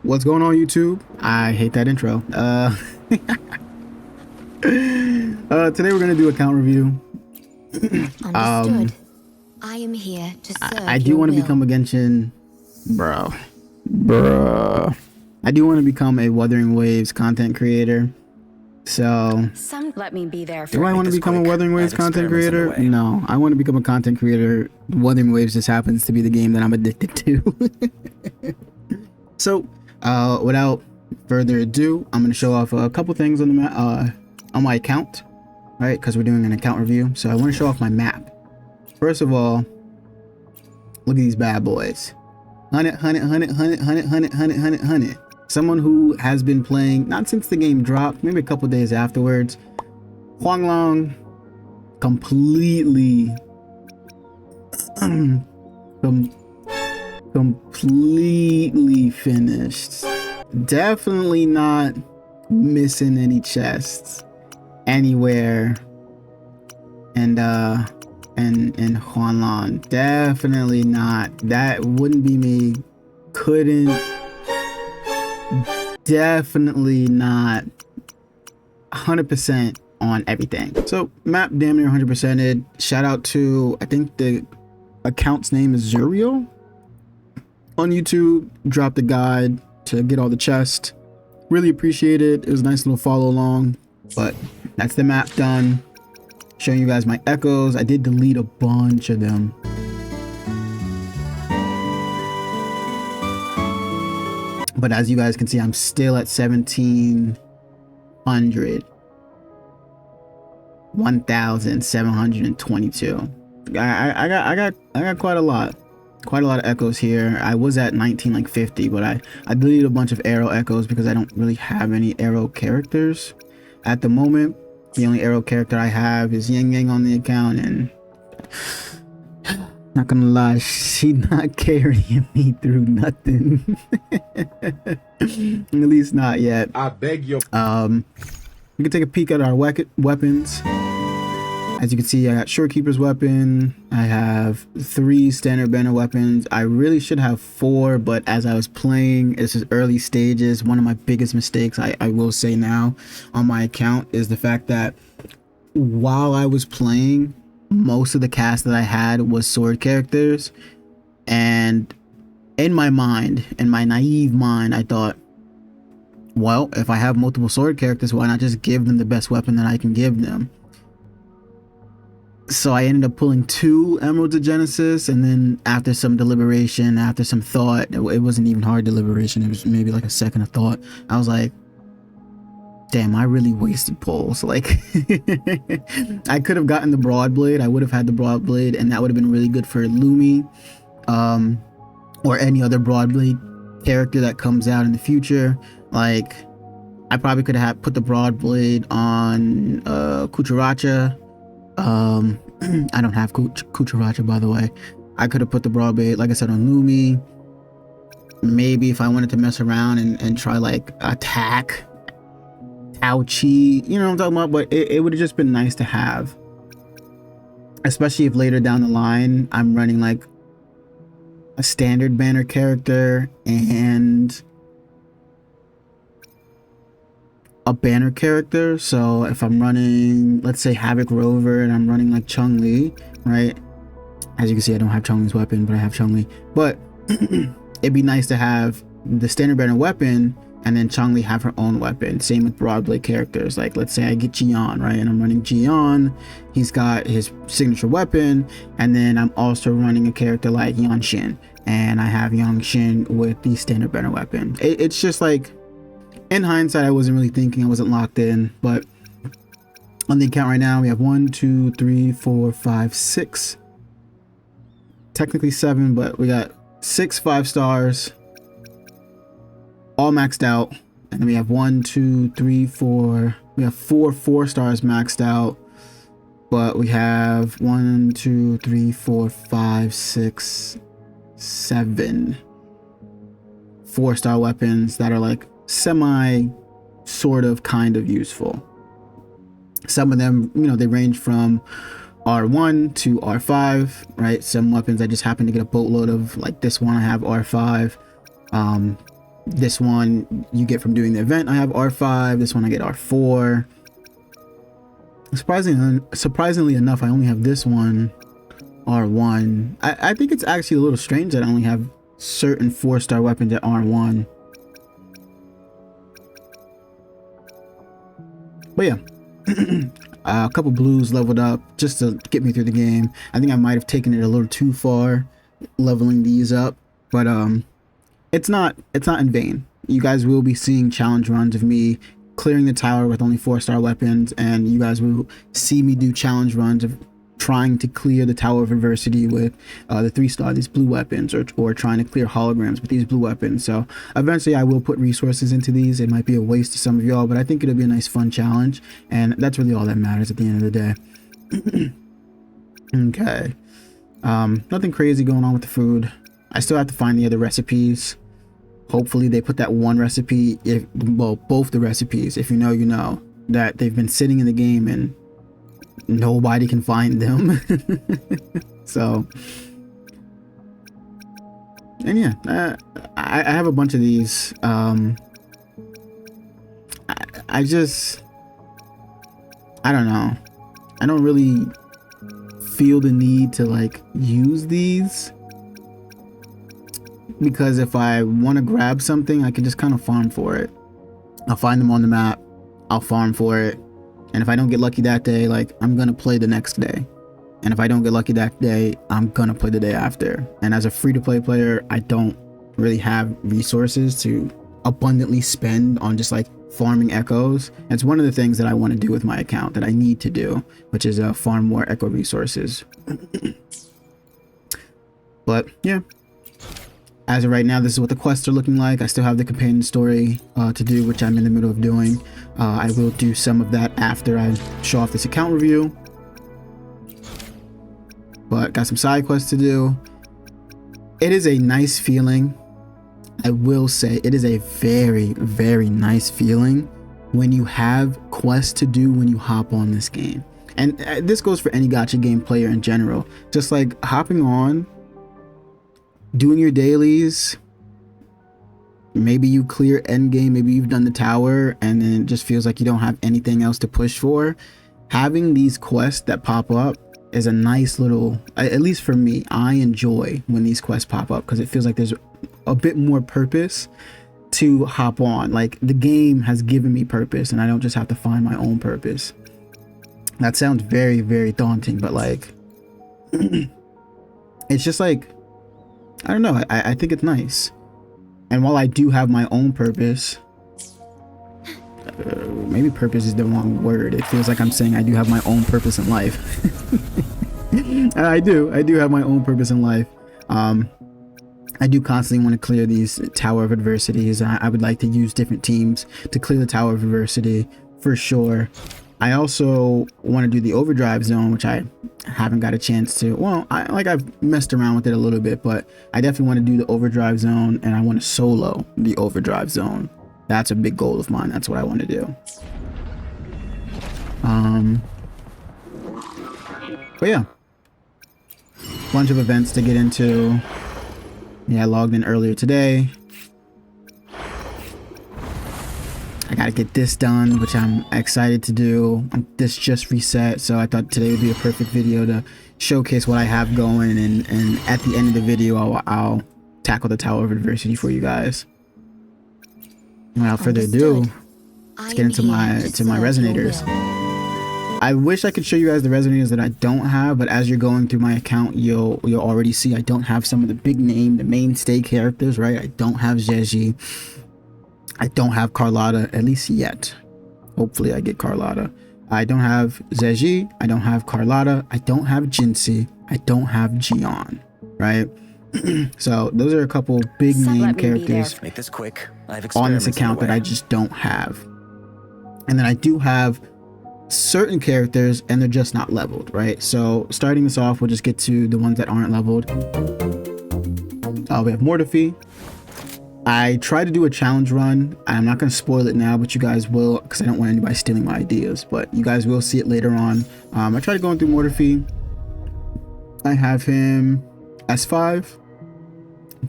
What's going on, YouTube? I hate that intro. Today we're gonna do account review. Understood. I am here to serve I do your want to will. become a Genshin, bruh. I do want to become a Wuthering Waves content creator. So, Let me be there for do I want to become a Wuthering Waves content creator? No, I want to become a content creator. Wuthering Waves just happens to be the game that I'm addicted to. So, without further ado, I'm gonna show off a couple things on the on my account, right? Because we're doing an account review. So I want to show off my map. First of all, look at these bad boys. 100. Someone who has been playing not since the game dropped, maybe a couple days afterwards. Huanglong, completely completely finished. Definitely not missing any chests anywhere. And Huanlan, definitely not. That wouldn't be me. Couldn't. Definitely not. 100% on everything. So map damn near 100%ed. Shout out to, I think the account's name is Zuriel on YouTube. Dropped a guide to get all the chests. Really appreciate it. It was a nice little follow along. But that's the map done. Showing you guys my echoes. I did delete a bunch of them. But as you guys can see, I'm still at 1700. 1722. I got quite a lot of echoes here. I was at 1950, but I deleted a bunch of arrow echoes because I don't really have any arrow characters at the moment. The only arrow character I have is Yang Yang on the account, and not gonna lie, she's not carrying me through nothing. At least not yet. I beg your. We can take a peek at our weapons. As you can see, I got Shorekeeper's weapon. I have 3 standard banner weapons. I really should have 4, but as I was playing, it's just early stages. One of my biggest mistakes, I will say now, on my account is the fact that while I was playing, most of the cast that I had was sword characters. And in my mind, in my naive mind, I thought, well, if I have multiple sword characters, why not just give them the best weapon that I can give them? So I ended up pulling 2 Emeralds of Genesis, and then after some deliberation, after some thought, it wasn't even hard deliberation, it was maybe like a second of thought, I was like, damn, I really wasted pulls. Like, I could have gotten the Broadblade. I would have had the Broadblade, and that would have been really good for Lumi, or any other Broadblade character that comes out in the future. Like, I probably could have put the Broadblade on Kucharacha. I don't have Kucharacha, by the way. I could have put the Broadblade, like I said, on Lumi. Maybe if I wanted to mess around and try like attack Ouchie, you know what I'm talking about? But it would have just been nice to have, especially if later down the line I'm running like a standard banner character and a banner character. So if I'm running, let's say, Havoc Rover, and I'm running like Chun-Li, right? As you can see, I don't have Chun-Li's weapon, but I have Chun-Li. But it'd be nice to have the standard banner weapon and then Chun-Li have her own weapon. Same with Broadblade characters. Like, let's say I get Jian, right? And I'm running Jian. He's got his signature weapon. And then I'm also running a character like Yanshin. And I have Yanshin with the standard banner weapon. It's just like, in hindsight, I wasn't really thinking. I wasn't locked in. But on the account right now, we have 1, 2, 3, 4, 5, 6. Technically 7, but we got 6 5-stars. All maxed out. And then we have 1, 2, 3, 4. We have 4 4-stars maxed out. But we have 1, 2, 3, 4, 5, 6, 7 4-star weapons that are like semi sort of kind of useful. Some of them, you know, they range from R1 to R5, right? Some weapons I just happen to get a boatload of, like this one I have R5. This one you get from doing the event. I have R5. This one I get R4. Surprisingly enough, I only have this one R1. I think it's actually a little strange that I only have certain 4-star weapons at R1. But yeah, a couple blues leveled up just to get me through the game. I think I might have taken it a little too far leveling these up, but it's not in vain. You guys will be seeing challenge runs of me clearing the tower with only 4-star weapons, and you guys will see me do challenge runs of trying to clear the Tower of Adversity with the 3-star, these blue weapons, or trying to clear holograms with these blue weapons. So eventually I will put resources into these. It might be a waste to some of y'all, but I think it'll be a nice fun challenge, and that's really all that matters at the end of the day. Okay, nothing crazy going on with the food. I still have to find the other recipes. Hopefully they put that one recipe, both the recipes, if you know, you know, that they've been sitting in the game and nobody can find them. So, and yeah, I have a bunch of these. I don't know. I don't really feel the need to like use these, because if I want to grab something, I can just kind of farm for it. I'll find them on the map, I'll farm for it, and if I don't get lucky that day, like, I'm gonna play the next day. And if I don't get lucky that day, I'm gonna play the day after. And as a free-to-play player, I don't really have resources to abundantly spend on just like farming echoes. It's one of the things that I want to do with my account, that I need to do, which is farm more echo resources. But yeah, as of right now, this is what the quests are looking like. I still have the companion story to do, which I'm in the middle of doing. I will do some of that after I show off this account review. But got some side quests to do. It is a nice feeling. I will say it is a very, very nice feeling when you have quests to do when you hop on this game. And this goes for any gacha game player in general. Just like hopping on, doing your dailies, maybe you clear endgame, maybe you've done the tower, and then it just feels like you don't have anything else to push for. Having these quests that pop up is a nice little, at least for me, I enjoy when these quests pop up, because it feels like there's a bit more purpose to hop on. Like, the game has given me purpose and I don't just have to find my own purpose. That sounds very, very daunting, but like, it's just like, I don't know, I think it's nice. And while I do have my own purpose, maybe purpose is the wrong word. It feels like I'm saying I do have my own purpose in life. I do have my own purpose in life. I do constantly want to clear these Tower of Adversities. I would like to use different teams to clear the Tower of Adversity for sure. I also want to do the Overdrive Zone, which I haven't got a chance to. Well, I've messed around with it a little bit, but I definitely want to do the Overdrive Zone, and I want to solo the Overdrive Zone. That's a big goal of mine. That's what I want to do. But yeah, bunch of events to get into. Yeah, I logged in earlier today. I gotta get this done, which I'm excited to do. This just reset, so I thought today would be a perfect video to showcase what I have going, and at the end of the video, I'll tackle the Tower of Adversity for you guys. Without further ado, let's get into my resonators. I wish I could show you guys the resonators that I don't have, but as you're going through my account, you'll already see I don't have some of the big name, the mainstay characters, right? I don't have Zeji. I don't have Carlotta, at least yet. Hopefully I get Carlotta. I don't have Zeji. I don't have Carlotta. I don't have Jinsi. I don't have Gion, right? So those are a couple big name characters Make this quick. on this account that I just don't have. And then I do have certain characters, and they're just not leveled, right? So starting this off, we'll just get to the ones that aren't leveled. We have Mortifi. I tried to do a challenge run. I'm not going to spoil it now, but you guys will, because I don't want anybody stealing my ideas, but you guys will see it later on. I tried going through Mortifi. I have him S5.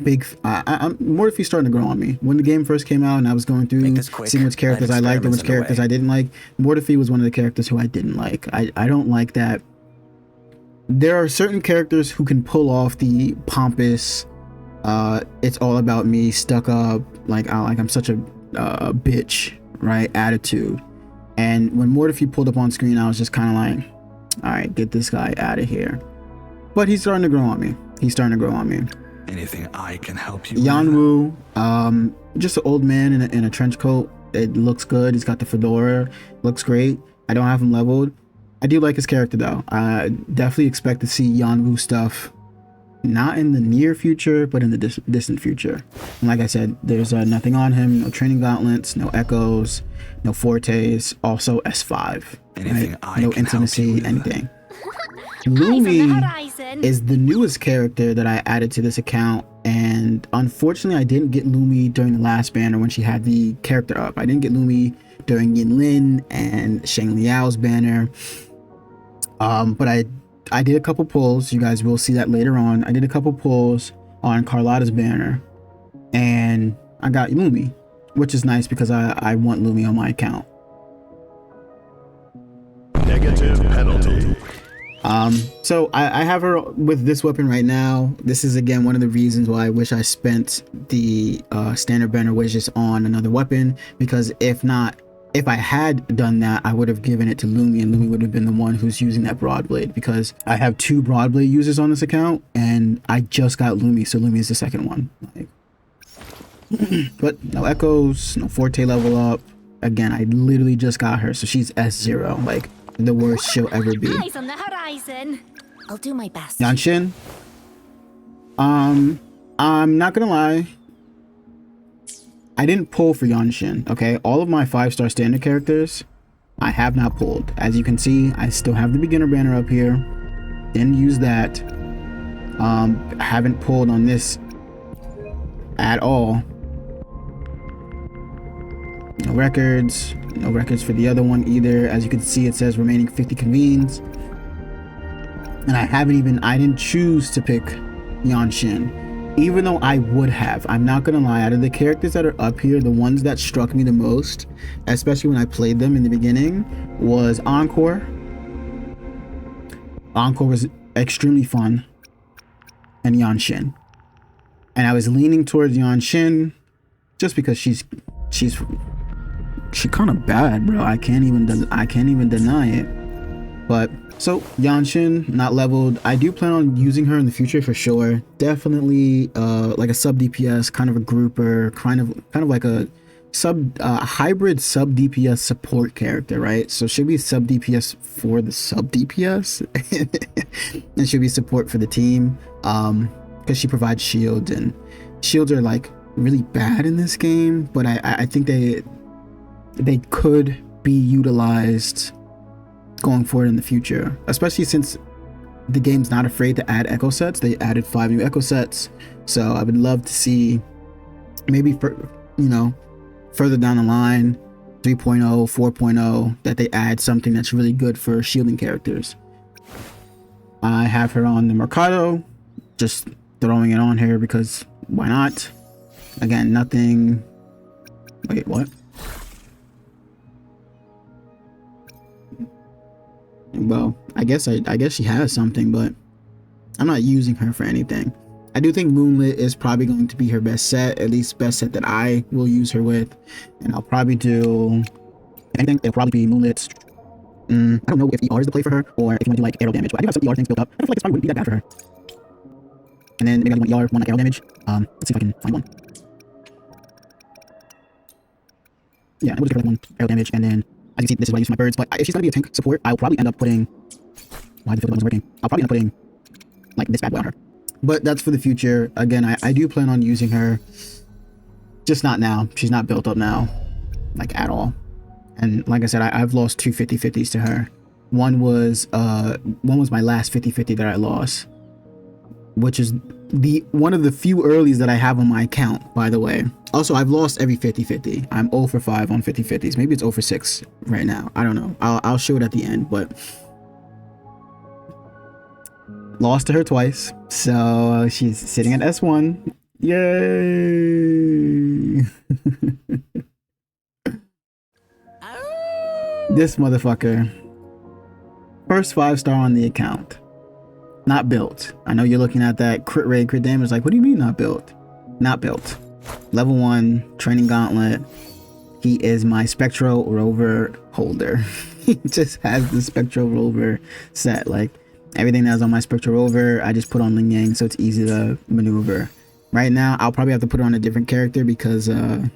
big. Morphe's starting to grow on me. When the game first came out and I was going through seeing which characters I liked and which characters I didn't like, Morphe was one of the characters who I didn't like. I don't like that. There are certain characters who can pull off the pompous, it's all about me, stuck up, like I'm such a bitch, right, attitude. And when Morphe pulled up on screen, I was just kind of like, all right, get this guy out of here. But he's starting to grow on me. Anything I can help you Yanwu, just an old man in a trench coat. It looks good. He's got the fedora. Looks great. I don't have him leveled. I do like his character though. I definitely expect to see Yanwu stuff, not in the near future, but in the distant future. And like I said, there's nothing on him. No training gauntlets, no echoes, no fortes. Also S5. Anything right? No intimacy, anything. Lumi is the newest character that I added to this account, and unfortunately I didn't get Lumi during the last banner when she had the character up. I didn't get Lumi during Yin Lin and Shang Liao's banner, but I did a couple pulls. You guys will see that later on. I did a couple pulls on Carlotta's banner and I got Lumi, which is nice because I want Lumi on my account. Negative penalty. So I have her with this weapon right now. This is again one of the reasons why I wish I spent the standard banner widgets on another weapon, because if I had done that, I would have given it to Lumi, and Lumi would have been the one who's using that broadblade, because I have 2 broadblade users on this account and I just got Lumi, so Lumi is the second one. Like, but no echoes, no forte level up. Again, I literally just got her, so she's S0, like the worst she'll ever be. Eyes on the horizon. I'll do my best. Yanshin, I'm not gonna lie, I didn't pull for Yanshin. Okay, all of my 5-star standard characters I have not pulled. As you can see, I still have the beginner banner up here. Didn't use that. Haven't pulled on this at all. No records for the other one either. As you can see, it says remaining 50 convenes, and I didn't choose to pick Yanshin, even though I would have. I'm not gonna lie, out of the characters that are up here, the ones that struck me the most, especially when I played them in the beginning, was Encore. Encore was extremely fun, and Yanshin. And I was leaning towards Yanshin just because she's kind of bad, bro. I can't even deny it. But so Yanshin, not leveled. I do plan on using her in the future for sure. Definitely like a sub DPS, kind of a grouper, kind of like a hybrid sub DPS support character, right? So she'll be sub DPS for the sub DPS and she'll be support for the team, because she provides shields, and shields are like really bad in this game, but I think they could be utilized going forward in the future, especially since the game's not afraid to add echo sets. They added 5 new echo sets, so I would love to see maybe further down the line, 3.0, 4.0, that they add something that's really good for shielding characters. I have her on the Mercado, just throwing it on here because why not? Again, nothing. Wait, what? Well, I guess she has something, but I'm not using her for anything. I do think Moonlit is probably going to be her best set, at least best set that I will use her with. And I'll probably do anything. It'll probably be Moonlit. I don't know if ER is the play for her, or if you want to do like arrow damage, but I do have some ER things built up. I feel like this probably wouldn't be that bad for her. And then maybe I'll do one ER, one like arrow damage. Let's see if I can find one. Yeah, we'll just get like one arrow damage, and then as you can see, this is what I use for my birds. But if she's gonna be a tank support, I'll probably end up putting. Why the filter wasn't working? I'll probably end up putting like this bad boy on her. But that's for the future. Again, I do plan on using her, just not now. She's not built up now, like at all. And like I said, I've lost 2 50/50s to her. One was my last 50/50 that I lost, which is one of the few earlies that I have on my account, by the way. Also, I've lost every 50/50. I'm 0 for 5 on 50/50s. Maybe it's 0 for 6 right now. I don't know. I'll show it at the end, but lost to her twice. So she's sitting at S1. Yay! This motherfucker. First 5-star on the account. Not built. I know you're looking at that crit rate, crit damage. Like, what do you mean not built? Not built. Level 1, training gauntlet. He is my Spectral Rover holder. He just has the Spectral Rover set. Like, everything that's on my Spectral Rover, I just put on Ling Yang so it's easy to maneuver. Right now, I'll probably have to put it on a different character because Ling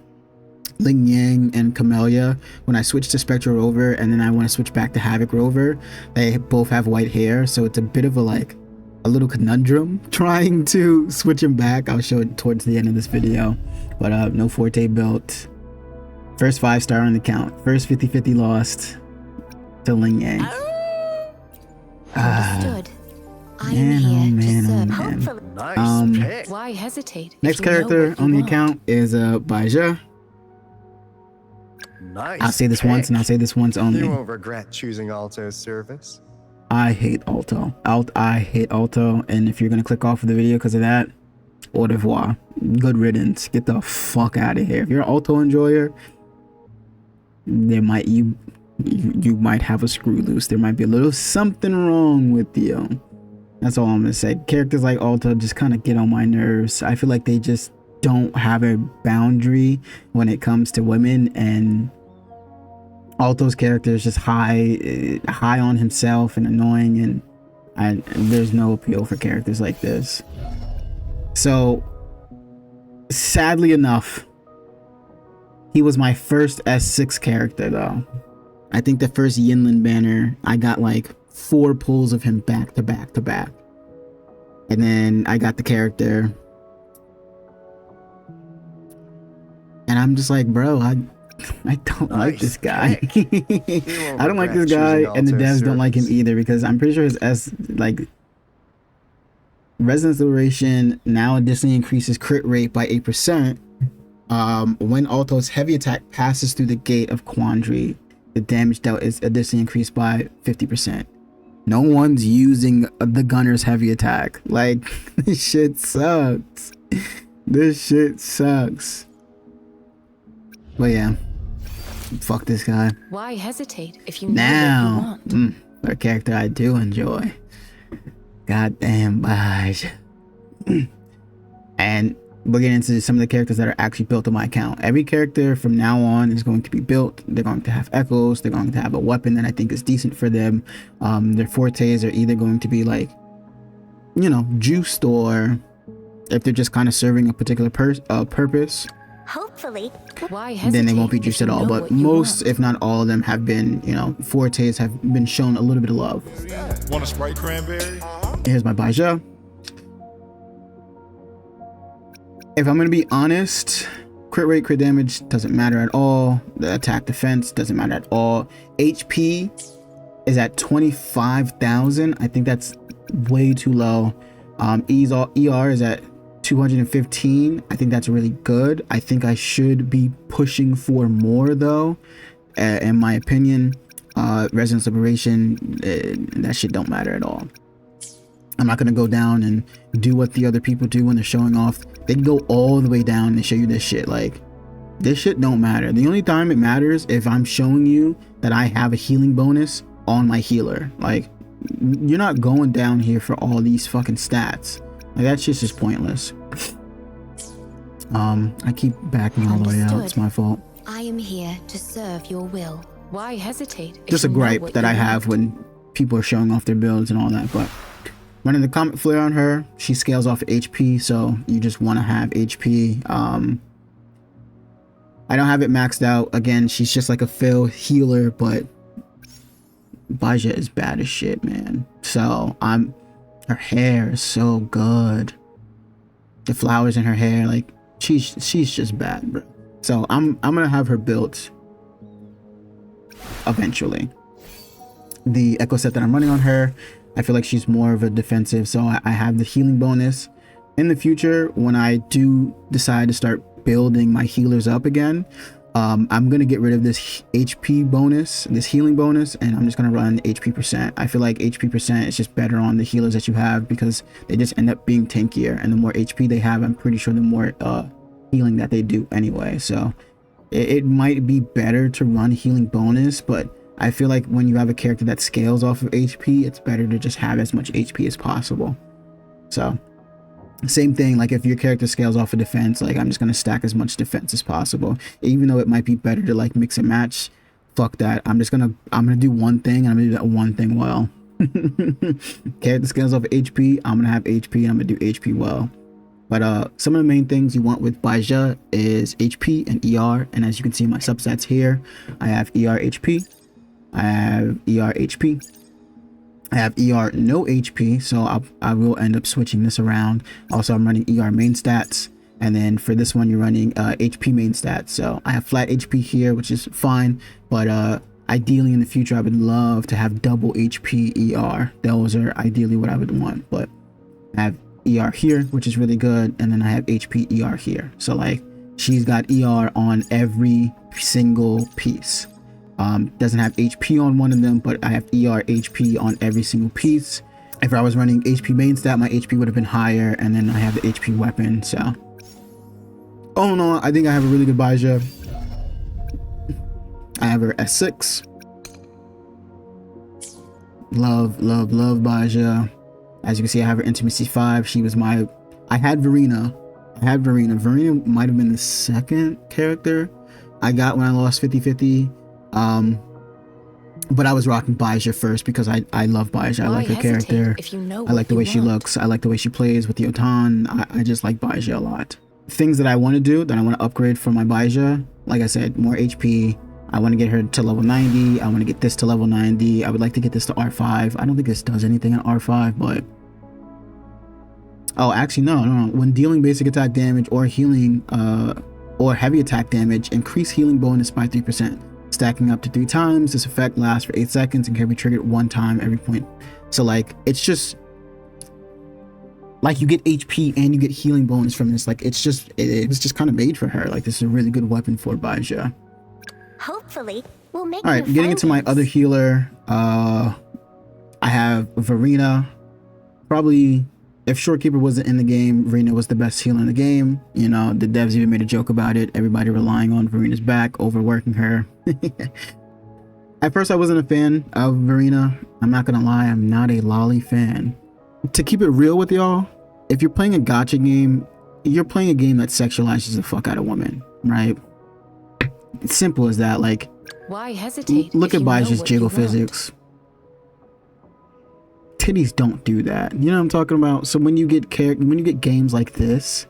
Yang and Camellia, when I switch to Spectral Rover and then I want to switch back to Havoc Rover, they both have white hair, so it's a bit of a little conundrum trying to switch them back. I'll show it towards the end of this video, but no Forte built. First 5-star on the count. First 50-50 lost to Ling Yang. Understood. I am Man, here oh man, to oh serve. man. Nice pick. Why hesitate? if Next you know character what you on the want? account is Baija. Nice. I'll say this once and I'll say this once You only. won't regret choosing Alto's service. I hate Alto. I hate Alto, and if you're gonna click off of the video because of that, au revoir. Good riddance. Get the fuck out of here. If you're an Alto enjoyer, you might have a screw loose. There might be a little something wrong with you. That's all I'm gonna say. Characters like Alto just kind of get on my nerves. I feel like they just don't have a boundary when it comes to women, and Alto's character is just high on himself and annoying, and there's no appeal for characters like this. So sadly enough, he was my first S6 character though. I think the first Yinlin banner, I got like 4 pulls of him back to back to back. And then I got the character. And I'm just like, bro, I don't like this guy. I don't like this guy, and the devs don't like him either, because I'm pretty sure his Resonance Liberation now additionally increases crit rate by 8%. When Alto's heavy attack passes through the gate of Quandary, the damage dealt is additionally increased by 50%. No one's using the gunner's heavy attack. Like, this shit sucks. This shit sucks. But yeah, fuck this guy. Why hesitate if you know what you Now, want? a character I do enjoy. Goddamn Baija. And we'll get into some of the characters that are actually built on my account. Every character from now on is going to be built. They're going to have echoes. They're going to have a weapon that I think is decent for them. Their fortes are either going to be like, you know, juiced, or if they're just kind of serving a particular purpose, Hopefully. Why hesitate? then they won't be if juiced you at all. know But what you most, want? if not all of them, have been, you know, fortes have been shown a little bit of love. Want a Sprite cranberry? Here's my Baija. If I'm gonna be honest, crit rate, crit damage doesn't matter at all. The attack defense doesn't matter at all. HP is at 25,000. I think that's way too low. ER is at 215. I think that's really good. I think I should be pushing for more though. In my opinion, Resonance Liberation, that shit don't matter at all. I'm not gonna go down and do what the other people do when they're showing off. They can go all the way down and show you this shit. Like, this shit don't matter. The only time it matters if I'm showing you that I have a healing bonus on my healer. Like, you're not going down here for all these fucking stats. Like, that shit's just pointless. I keep backing all the way out. Understood. It's my fault. I am here to serve your will. Why hesitate? if Just a you know gripe what that you I have want? when people are showing off their builds and all that. But running the Comet Flare on her, she scales off HP, so you just want to have HP. I don't have it maxed out. Again, she's just like a fill healer, but Baija is bad as shit, man. So her hair is so good. The flowers in her hair, like, she's just bad, bro. So I'm gonna have her built eventually. The echo set that I'm running on her, I feel like she's more of a defensive, so I have the healing bonus. In the future, when I do decide to start building my healers up again, I'm gonna get rid of this HP bonus, this healing bonus, and I'm just gonna run HP percent. I feel like HP percent is just better on the healers that you have because they just end up being tankier, and the more HP they have, I'm pretty sure the more healing that they do anyway. So it might be better to run healing bonus, but I feel like when you have a character that scales off of HP, it's better to just have as much HP as possible. So same thing, like if your character scales off of defense, like I'm just gonna stack as much defense as possible, even though it might be better to like mix and match. Fuck that. I'm gonna do one thing, and I'm gonna do that one thing well. Character scales off of HP, I'm gonna have HP, and I'm gonna do HP well. But some of the main things you want with Baizha is HP and ER, and as you can see in my substats here, I have ER HP, I have ER HP, I have ER no HP, so I will end up switching this around. Also, I'm running ER main stats, and then for this one, you're running HP main stats. So I have flat HP here, which is fine, but ideally in the future, I would love to have double HP ER. Those are ideally what I would want, but I have ER here, which is really good, and then I have HP ER here. So like she's got ER on every single piece. Doesn't have HP on one of them, but I have ER HP on every single piece. If I was running HP main stat, my HP would have been higher, and then I have the HP weapon. So oh no, I think I have a really good Baizha. I have her S6. Love Baizha. As you can see, I have her intimacy 5. She was my, I had Verena. Verena might have been the second character I got when I lost 50-50. But I was rocking Baizha first because I love Baizha. I like her character. I like the way she looks. I like the way she plays with the Otan. I just like Baizha a lot. Things that I want to do, that I want to upgrade for my Baizha, like I said, more HP. I want to get her to level 90. I want to get this to level 90. I would like to get this to R5. I don't think this does anything at R5, but oh, actually no. When dealing basic attack damage or healing or heavy attack damage, increase healing bonus by 3%. Stacking up to 3 times. This effect lasts for 8 seconds and can be triggered 1 time every point. So like it's just like you get HP and you get healing bonus from this. Like it's just it was just kind of made for her. Like this is a really good weapon for Baizha. Hopefully we'll make. All right, getting into my other healer, I have Verena. Probably if Shorekeeper wasn't in the game, Verena was the best healer in the game. You know, the devs even made a joke about it. Everybody relying on Verena's back, overworking her. At first, I wasn't a fan of Verena. I'm not gonna lie, I'm not a lolly fan. To keep it real with y'all, if you're playing a gacha game, you're playing a game that sexualizes the fuck out of women, right? It's simple as that. Like, why hesitate? Look at Baizha's jiggle physics. Titties don't do that. You know what I'm talking about? So when you get games like this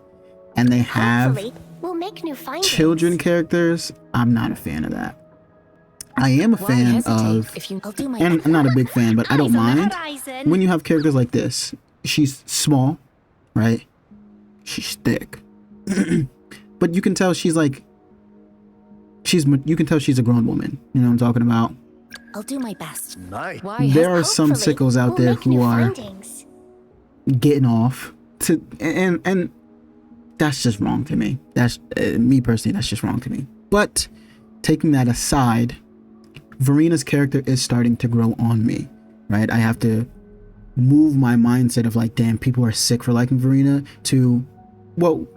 and they have we'll make new children characters, I'm not a fan of that. I am a fan of, and I'm not a big fan, but I don't mind when you have characters like this. She's small, right? She's thick, but you can tell she's like, you can tell she's a grown woman. You know what I'm talking about? I'll do my best. Nice. There are some sickos out there who are getting off to, and that's just wrong to me. That's me personally. That's just wrong to me. But taking that aside, Verena's character is starting to grow on me, right? I have to move my mindset of like, damn, people are sick for liking Verena to, well,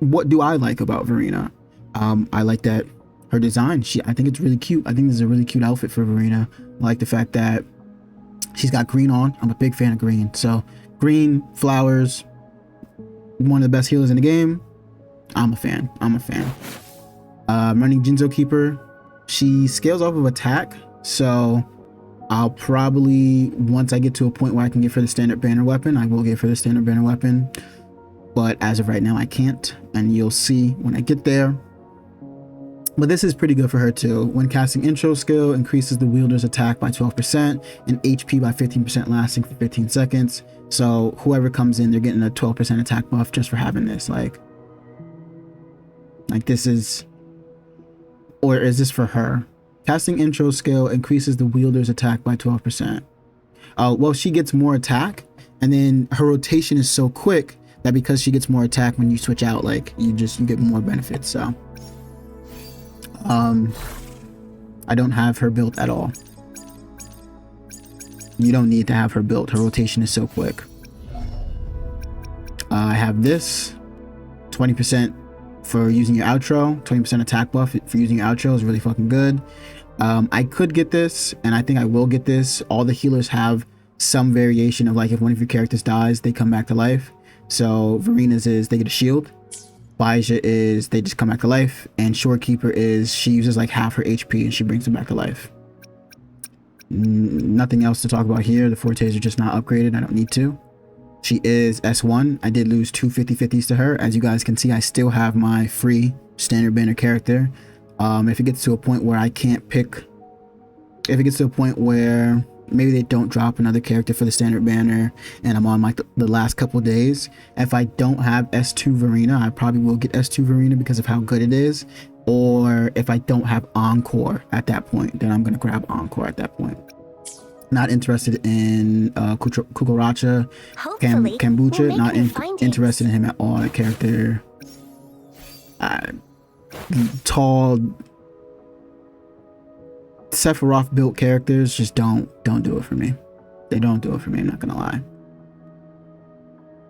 what do I like about Verena? I like that her design. I think it's really cute. I think this is a really cute outfit for Verena. I like the fact that she's got green on. I'm a big fan of green. So green, flowers, one of the best healers in the game. I'm a fan. I'm running Jinzo Keeper. She scales off of attack. So I'll probably, once I get to a point where I can give her the standard banner weapon, I will give her the standard banner weapon. But as of right now, I can't. And you'll see when I get there. But this is pretty good for her too. When casting intro skill, increases the wielder's attack by 12% and HP by 15%, lasting for 15 seconds. So whoever comes in, they're getting a 12% attack buff just for having this. Like this is, or is this for her? Casting intro skill increases the wielder's attack by 12%. Well, she gets more attack, and then her rotation is so quick that because she gets more attack, when you switch out, like you get more benefits. So I don't have her built at all. You don't need to have her built. Her rotation is so quick. I have this 20% for using your outro, 20% attack buff for using your outro is really fucking good. I could get this, and I think I will get this. All the healers have some variation of, like, if one of your characters dies, they come back to life. So Verina's is they get a shield. Baija is they just come back to life, and Shorekeeper is she uses like half her HP and she brings them back to life. Nothing else to talk about here. The fortes are just not upgraded. I don't need to. She is S1. I did lose two 50/50s to her. As you guys can see, I still have my free standard banner character. If it gets to a point where I can't pick, if it gets to a point where maybe they don't drop another character for the standard banner and I'm on like the last couple days, if I don't have S2 Verina, I probably will get S2 Verina because of how good it is. Or if I don't have Encore at that point, then I'm going to grab Encore at that point. Not interested in Kukuracha, Kombucha, we'll not interested in him at all. A character, tall, Sephiroth built characters just don't do it for me. They don't do it for me, I'm not gonna lie.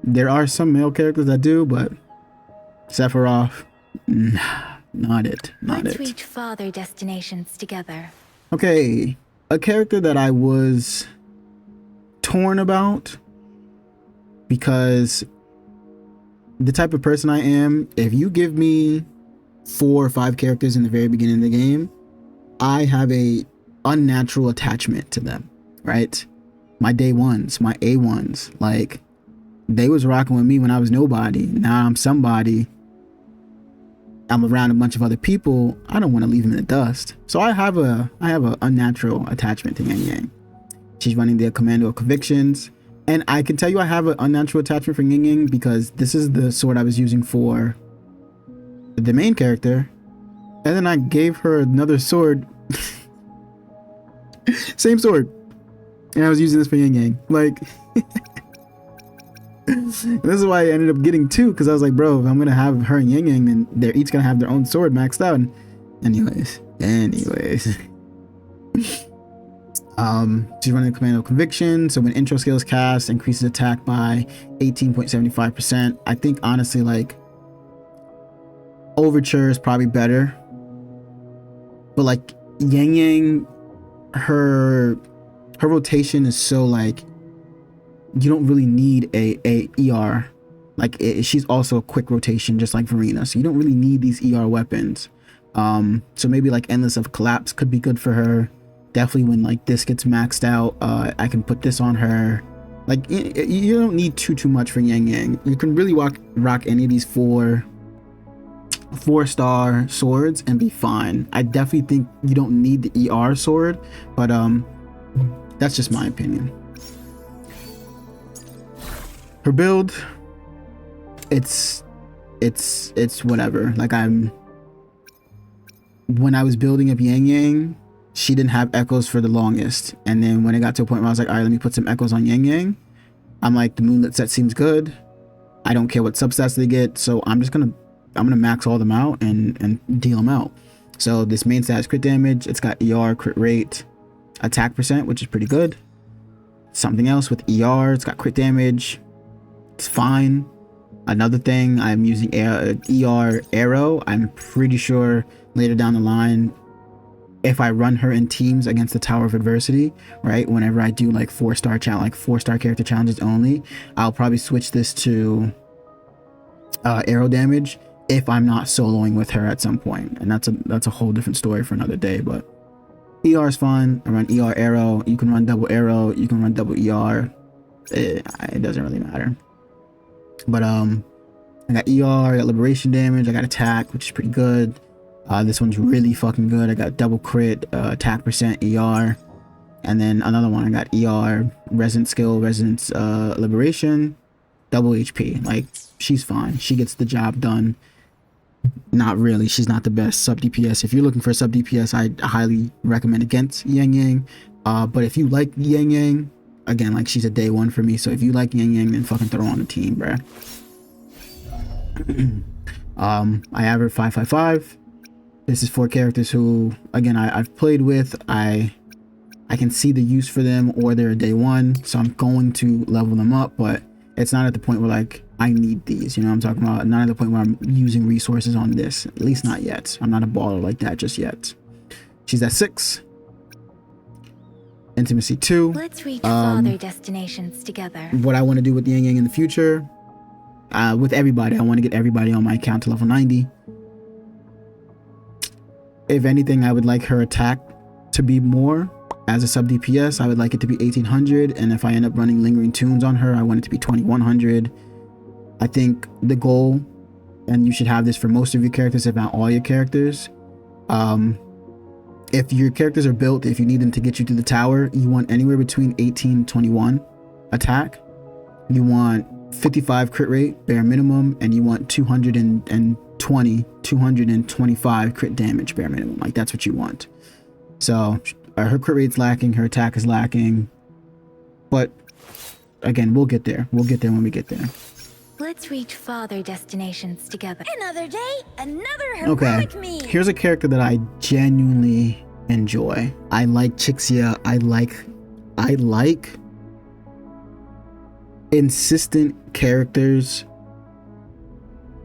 There are some male characters that do, but Sephiroth, not it. Let's reach farther destinations together. Okay, a character that I was torn about because the type of person I am, if you give me 4 or 5 characters in the very beginning of the game, I have a unnatural attachment to them, right? My day ones, my A1s, like they was rocking with me when I was nobody. Now I'm somebody. I'm around a bunch of other people. I don't want to leave them in the dust. So I have a unnatural attachment to Yang Yang. She's running the Commando of Convictions. And I can tell you I have an unnatural attachment for Yang Yang because this is the sword I was using for the main character. And then I gave her another sword. Same sword. And I was using this for Yang Yang. Like, this is why I ended up getting 2, because I was like, bro, if I'm going to have her and Yang Yang, then they're each going to have their own sword maxed out. And anyways. She's running the Command of Conviction. So when intro skills cast, increases attack by 18.75%. I think, honestly, like, Overture is probably better. But like Yang Yang, her rotation is so like you don't really need a ER. Like she's also a quick rotation just like Verina, so you don't really need these ER weapons. So maybe like Endless of Collapse could be good for her. Definitely when like this gets maxed out, I can put this on her. Like you don't need too much for Yang Yang. You can really rock any of these 4-star swords and be fine. I definitely think you don't need the ER sword, but that's just my opinion. Her build, it's whatever. Like when I was building up Yang Yang, she didn't have echoes for the longest, and then when it got to a point where I was like, all right, let me put some echoes on Yang Yang, I'm like, the Moonlit set seems good. I don't care what substats they get, so I'm gonna max all them out and deal them out. So this main stat is crit damage. It's got ER, crit rate, attack percent, which is pretty good. Something else with ER, it's got crit damage. It's fine. Another thing, I'm using ER arrow. I'm pretty sure later down the line, if I run her in teams against the Tower of Adversity, right, whenever I do like 4-star character challenges only, I'll probably switch this to arrow damage if I'm not soloing with her at some point, and that's a whole different story for another day. But ER is fine. I run ER arrow. You can run double arrow. You can run double ER. It doesn't really matter. But I got ER. I got liberation damage. I got attack, which is pretty good. This one's really fucking good. I got double crit, attack percent, ER, and then another one I got ER, resonance skill, resonance, liberation, double HP. Like she's fine. She gets the job done. Not really. She's not the best sub DPS. If you're looking for sub DPS, I highly recommend against Yang Yang. But if you like Yang Yang, again, like she's a day 1 for me. So if you like Yang Yang, then fucking throw her on the team, bruh. I have her 555. This is for characters who, again, I've played with. I can see the use for them, or they're a day one, so I'm going to level them up, but it's not at the point where like I need these, you know what I'm talking about? Not at the point where I'm using resources on this, at least not yet. I'm not a baller like that just yet. She's at 6. Intimacy 2. Let's reach farther destinations together. What I want to do with Yang Yang in the future, with everybody, I want to get everybody on my account to level 90. If anything, I would like her attack to be more. As a sub DPS, I would like it to be 1800, and if I end up running lingering tunes on her, I want it to be 2100. I think the goal, and you should have this for most of your characters, if not all your characters, if your characters are built, if you need them to get you to the tower, you want anywhere between 18 and 21 attack. You want 55 crit rate, bare minimum, and you want 225 crit damage, bare minimum. Like, that's what you want. So her crit rate's lacking, her attack is lacking, but again, we'll get there. We'll get there when we get there. Let's reach farther destinations together. Another day, another heroic me. Here's a character that I genuinely enjoy. I like Chixia. I like insistent characters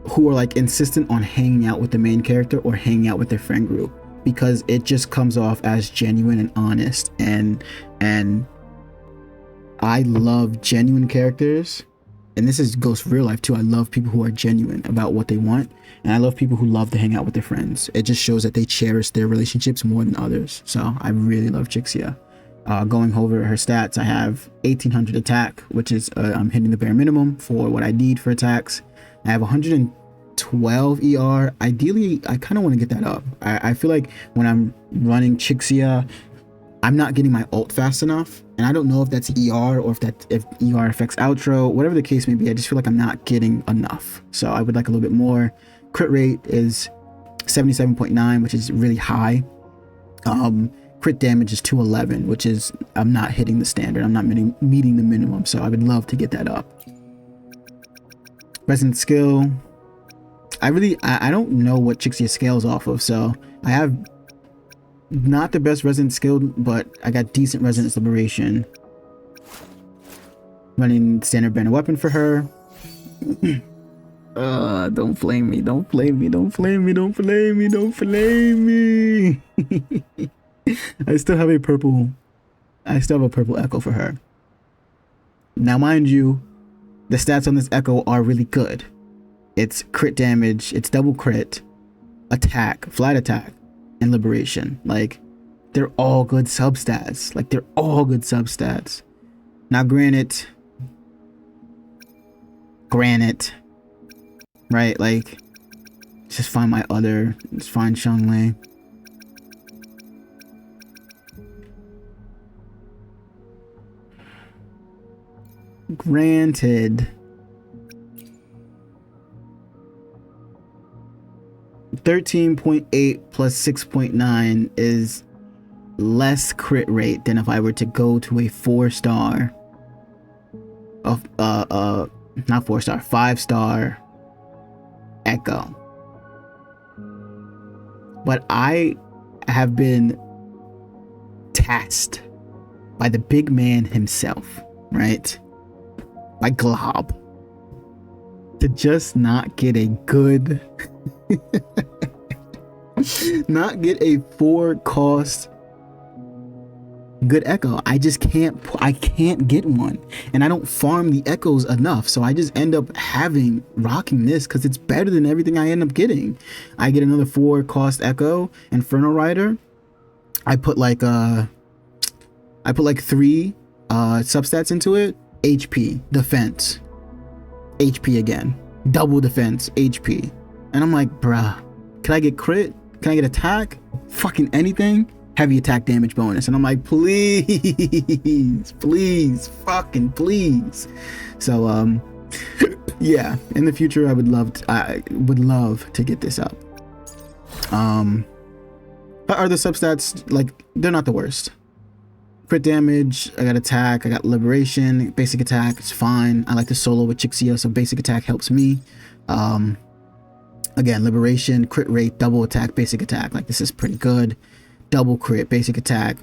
who are like insistent on hanging out with the main character or hanging out with their friend group, because it just comes off as genuine and honest, and I love genuine characters, and this goes for real life too. I love people who are genuine about what they want, and I love people who love to hang out with their friends. It just shows that they cherish their relationships more than others. So I really love Chixia. Going over her stats, I have 1800 attack, which is I'm hitting the bare minimum for what I need for attacks. I have 112 ER. Ideally, I kind of want to get that up. I feel like when I'm running Chixia, I'm not getting my ult fast enough, and I don't know if that's ER or if ER affects outro, whatever the case may be. I just feel like I'm not getting enough, so I would like a little bit more. Crit rate is 77.9, which is really high. Crit damage is 211, which is, I'm not hitting the standard. I'm not meeting the minimum, so I would love to get that up. Resonant skill, I don't know what Chixia scales off of, so I have not the best resonance skill, but I got decent resonance liberation. Running standard banner weapon for her. Don't flame me, don't flame me, don't flame me, don't flame me, don't flame me. I still have a purple echo for her. Now mind you, the stats on this echo are really good. It's crit damage, it's double crit, attack, flat attack, and liberation. Like, they're all good substats. Now granted, right? Like, just find my other, let's find Shangli. Granted, 13.8 plus 6.9 is less crit rate than if I were to go to a 4-star of not 4-star, 5-star echo. But I have been tasked by the big man himself, right? By Glob, to just not get a good not get a 4-cost good echo. I can't get one, and I don't farm the echoes enough, so I just end up rocking this because it's better than everything I end up getting. I get another 4-cost echo, Inferno Rider. I put like 3 substats into it. HP, defense, HP again, double defense, HP, and I'm like, bruh, can I get crit? Can I get attack? Fucking anything? Heavy attack damage bonus. And I'm like, please, please, fucking please. So yeah, in the future I would love to get this up. Are the substats, like, they're not the worst. Crit damage, I got attack, I got liberation, basic attack, it's fine. I like to solo with Chixia, so basic attack helps me. Again, liberation, crit rate, double attack, basic attack. Like, this is pretty good. Double crit, basic attack,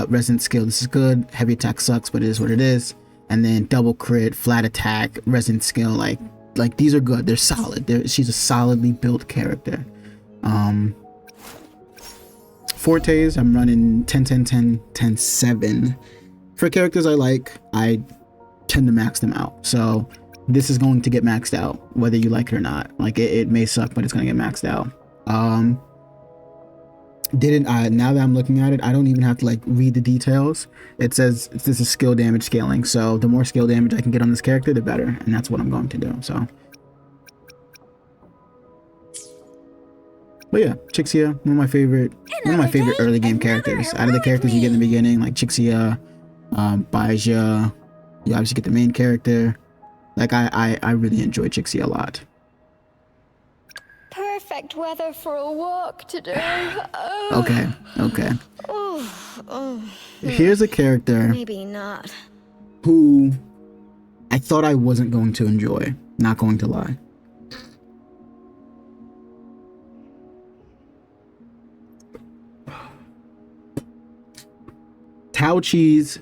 resonant skill. This is good. Heavy attack sucks, but it is what it is. And then double crit, flat attack, resonant skill. Like these are good. They're solid. She's a solidly built character. Fortes, I'm running 10, 10, 10, 10, 7. For characters I like, I tend to max them out. So this is going to get maxed out, whether you like it or not. Like, it may suck, but it's going to get maxed out. Now that I'm looking at it, I don't even have to like read the details. It says this is skill damage scaling, so the more skill damage I can get on this character, the better, and that's what I'm going to do. So, but yeah, Chixia, one of my favorite early game characters. Out of the characters you get in the beginning, like Chixia, Baija, you obviously get the main character. Like, I really enjoy Chixia a lot. Perfect weather for a walk today. Okay. Here's a character. Maybe not. Who I thought I wasn't going to enjoy. Not going to lie. Tao Cheese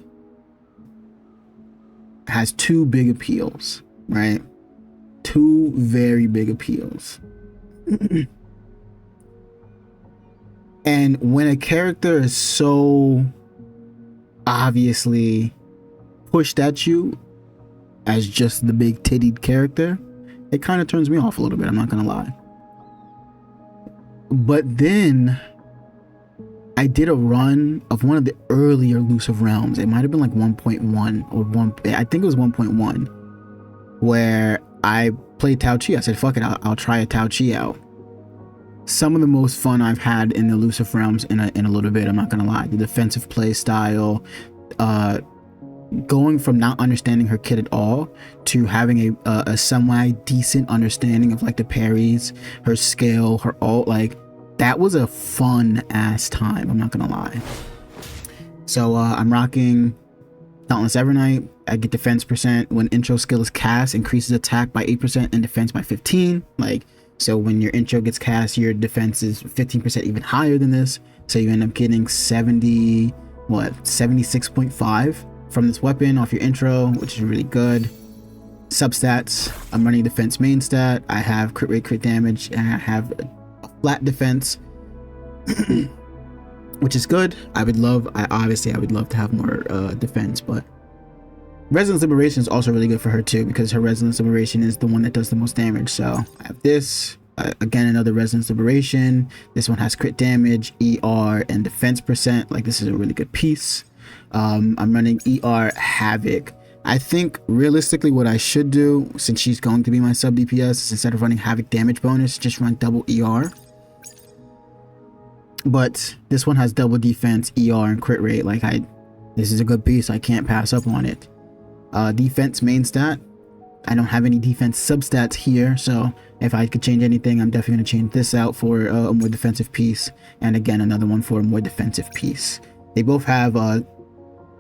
has two big appeals, right? Two very big appeals. And when a character is so obviously pushed at you as just the big tittied character, it kind of turns me off a little bit, I'm not gonna lie. But then I did a run of one of the earlier Elusive Realms. It might have been like 1.1 or 1, I think it was 1.1, where I played Tao Chi. I said, fuck it, I'll try a Tao Chi out. Some of the most fun I've had in the Elusive Realms in a little bit, I'm not gonna lie. The defensive play style, going from not understanding her kit at all to having a semi decent understanding of like the parries, her skill, her ult, like that was a fun ass time, I'm not gonna lie. So I'm rocking Dauntless Evernight. I get defense percent when intro skill is cast, increases attack by 8% and defense by 15. Like, so when your intro gets cast, your defense is 15% even higher than this. So you end up getting 76.5 from this weapon off your intro, which is really good. Substats, I'm running defense main stat. I have crit rate, crit damage, and I have a flat defense, which is good. I would love to have more defense, but Resonance Liberation is also really good for her too, because her Resonance Liberation is the one that does the most damage. So I have this, again, another Resonance Liberation. This one has crit damage, ER, and defense percent. Like, this is a really good piece. I'm running ER Havoc. I think realistically what I should do, since she's going to be my sub DPS, is instead of running Havoc damage bonus, just run double ER. But this one has double defense, ER, and crit rate. Like, this is a good piece. I can't pass up on it. Defense main stat. I don't have any defense substats here, so if I could change anything, I'm definitely going to change this out for a more defensive piece, and again another one for a more defensive piece. They both have I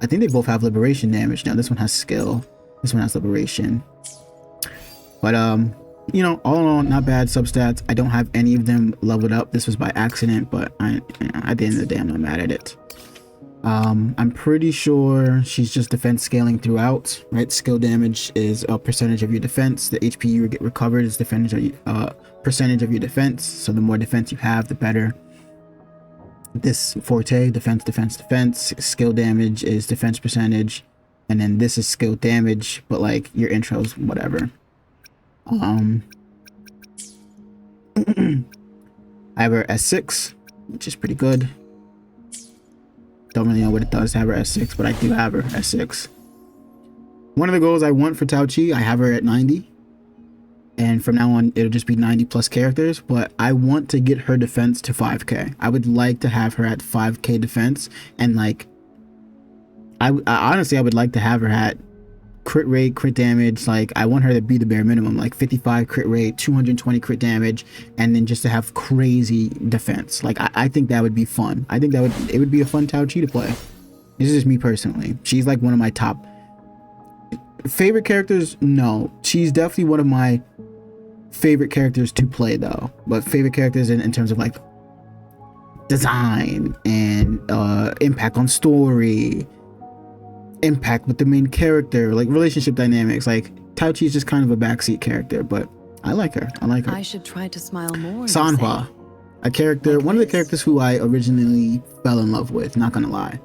think they both have liberation damage. Now this one has skill, this one has liberation, but you know, all in all, not bad substats. I don't have any of them leveled up. This was by accident, but at the end of the day, I'm not mad at it. I'm pretty sure she's just defense scaling throughout, right? Skill damage is a percentage of your defense. The HP you get recovered is percentage of your defense. So the more defense you have, the better. This forte, defense. Skill damage is defense percentage, and then this is skill damage, but like your intros, whatever. I have her S6, which is pretty good. Don't really know what it does to have her S6, but I do have her S6. One of the goals I want for Tao Chi, I have her at 90. And from now on, it'll just be 90 plus characters. But I want to get her defense to 5k. I would like to have her at 5k defense. And like, I honestly, I would like to have her at crit rate, crit damage. Like, I want her to be the bare minimum, like 55 crit rate, 220 crit damage, and then just to have crazy defense. Like, I think that would be fun. I think it would be a fun Tao Chi to play. This is just me personally. She's like one of my top favorite characters. No, she's definitely one of my favorite characters to play though, but favorite characters in terms of like design and impact on story, impact with the main character, like relationship dynamics. Like Tao-Chi's just kind of a backseat character, but I like her. I should try to smile more. Sanhua, a character, one of the characters who I originally fell in love with, not gonna lie.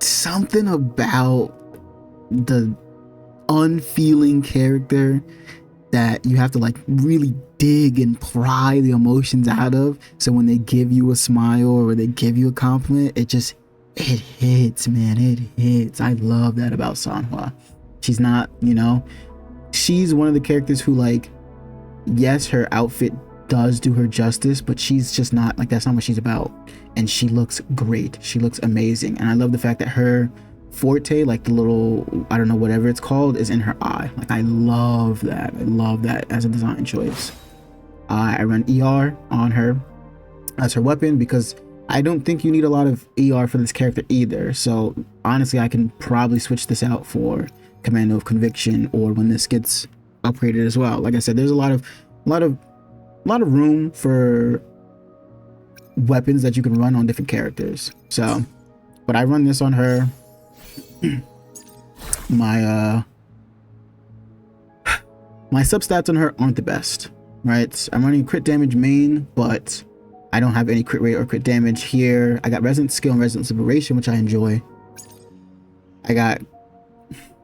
Something about the unfeeling character that you have to like really dig and pry the emotions out of, so when they give you a smile or they give you a compliment, it hits, man. It hits. I love that about Sanhua. She's not, you know, she's one of the characters who, like, yes, her outfit does do her justice, but she's just not like, that's not what she's about. And she looks great. She looks amazing. And I love the fact that her forte, like the little, I don't know, whatever it's called, is in her eye. Like, I love that. I love that as a design choice. I run ER on her as her weapon because I don't think you need a lot of ER for this character either. So honestly, I can probably switch this out for Commando of Conviction or when this gets upgraded as well. Like I said, there's a lot of room for weapons that you can run on different characters. So, but I run this on her. My substats on her aren't the best, right? I'm running crit damage main, but I don't have any crit rate or crit damage here. I got Resonance Skill and Resonance Liberation, which I enjoy. I got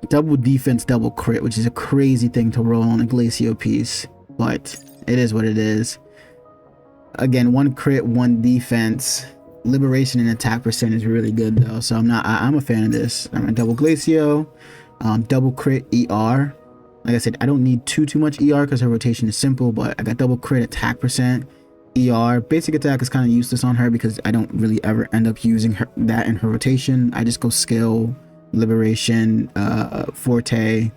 double defense, double crit, which is a crazy thing to roll on a Glacio piece, but it is what it is. Again, 1 crit, 1 defense. Liberation and attack percent is really good though, so I'm a fan of this. I'm a double Glacio, double crit ER. Like I said, I don't need too much ER because her rotation is simple, but I got double crit attack percent, ER. Basic attack is kind of useless on her because I don't really ever end up using that in her rotation. I just go skill, liberation, forte,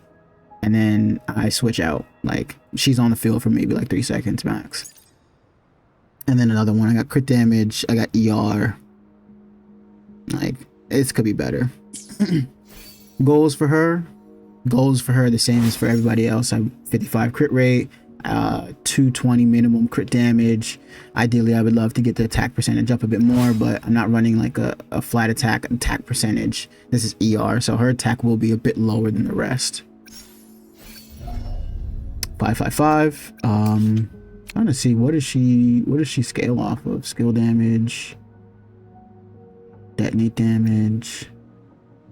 and then I switch out. Like, she's on the field for maybe like 3 seconds max. And then another one, I got crit damage, I got ER. Like, this could be better. Goals for her the same as for everybody else. I'm 55 crit rate, 220 minimum crit damage. Ideally, I would love to get the attack percentage up a bit more, but I'm not running like a flat attack percentage. This is ER, so her attack will be a bit lower than the rest. 555. Trying to see what does she scale off of? Skill damage, detonate damage.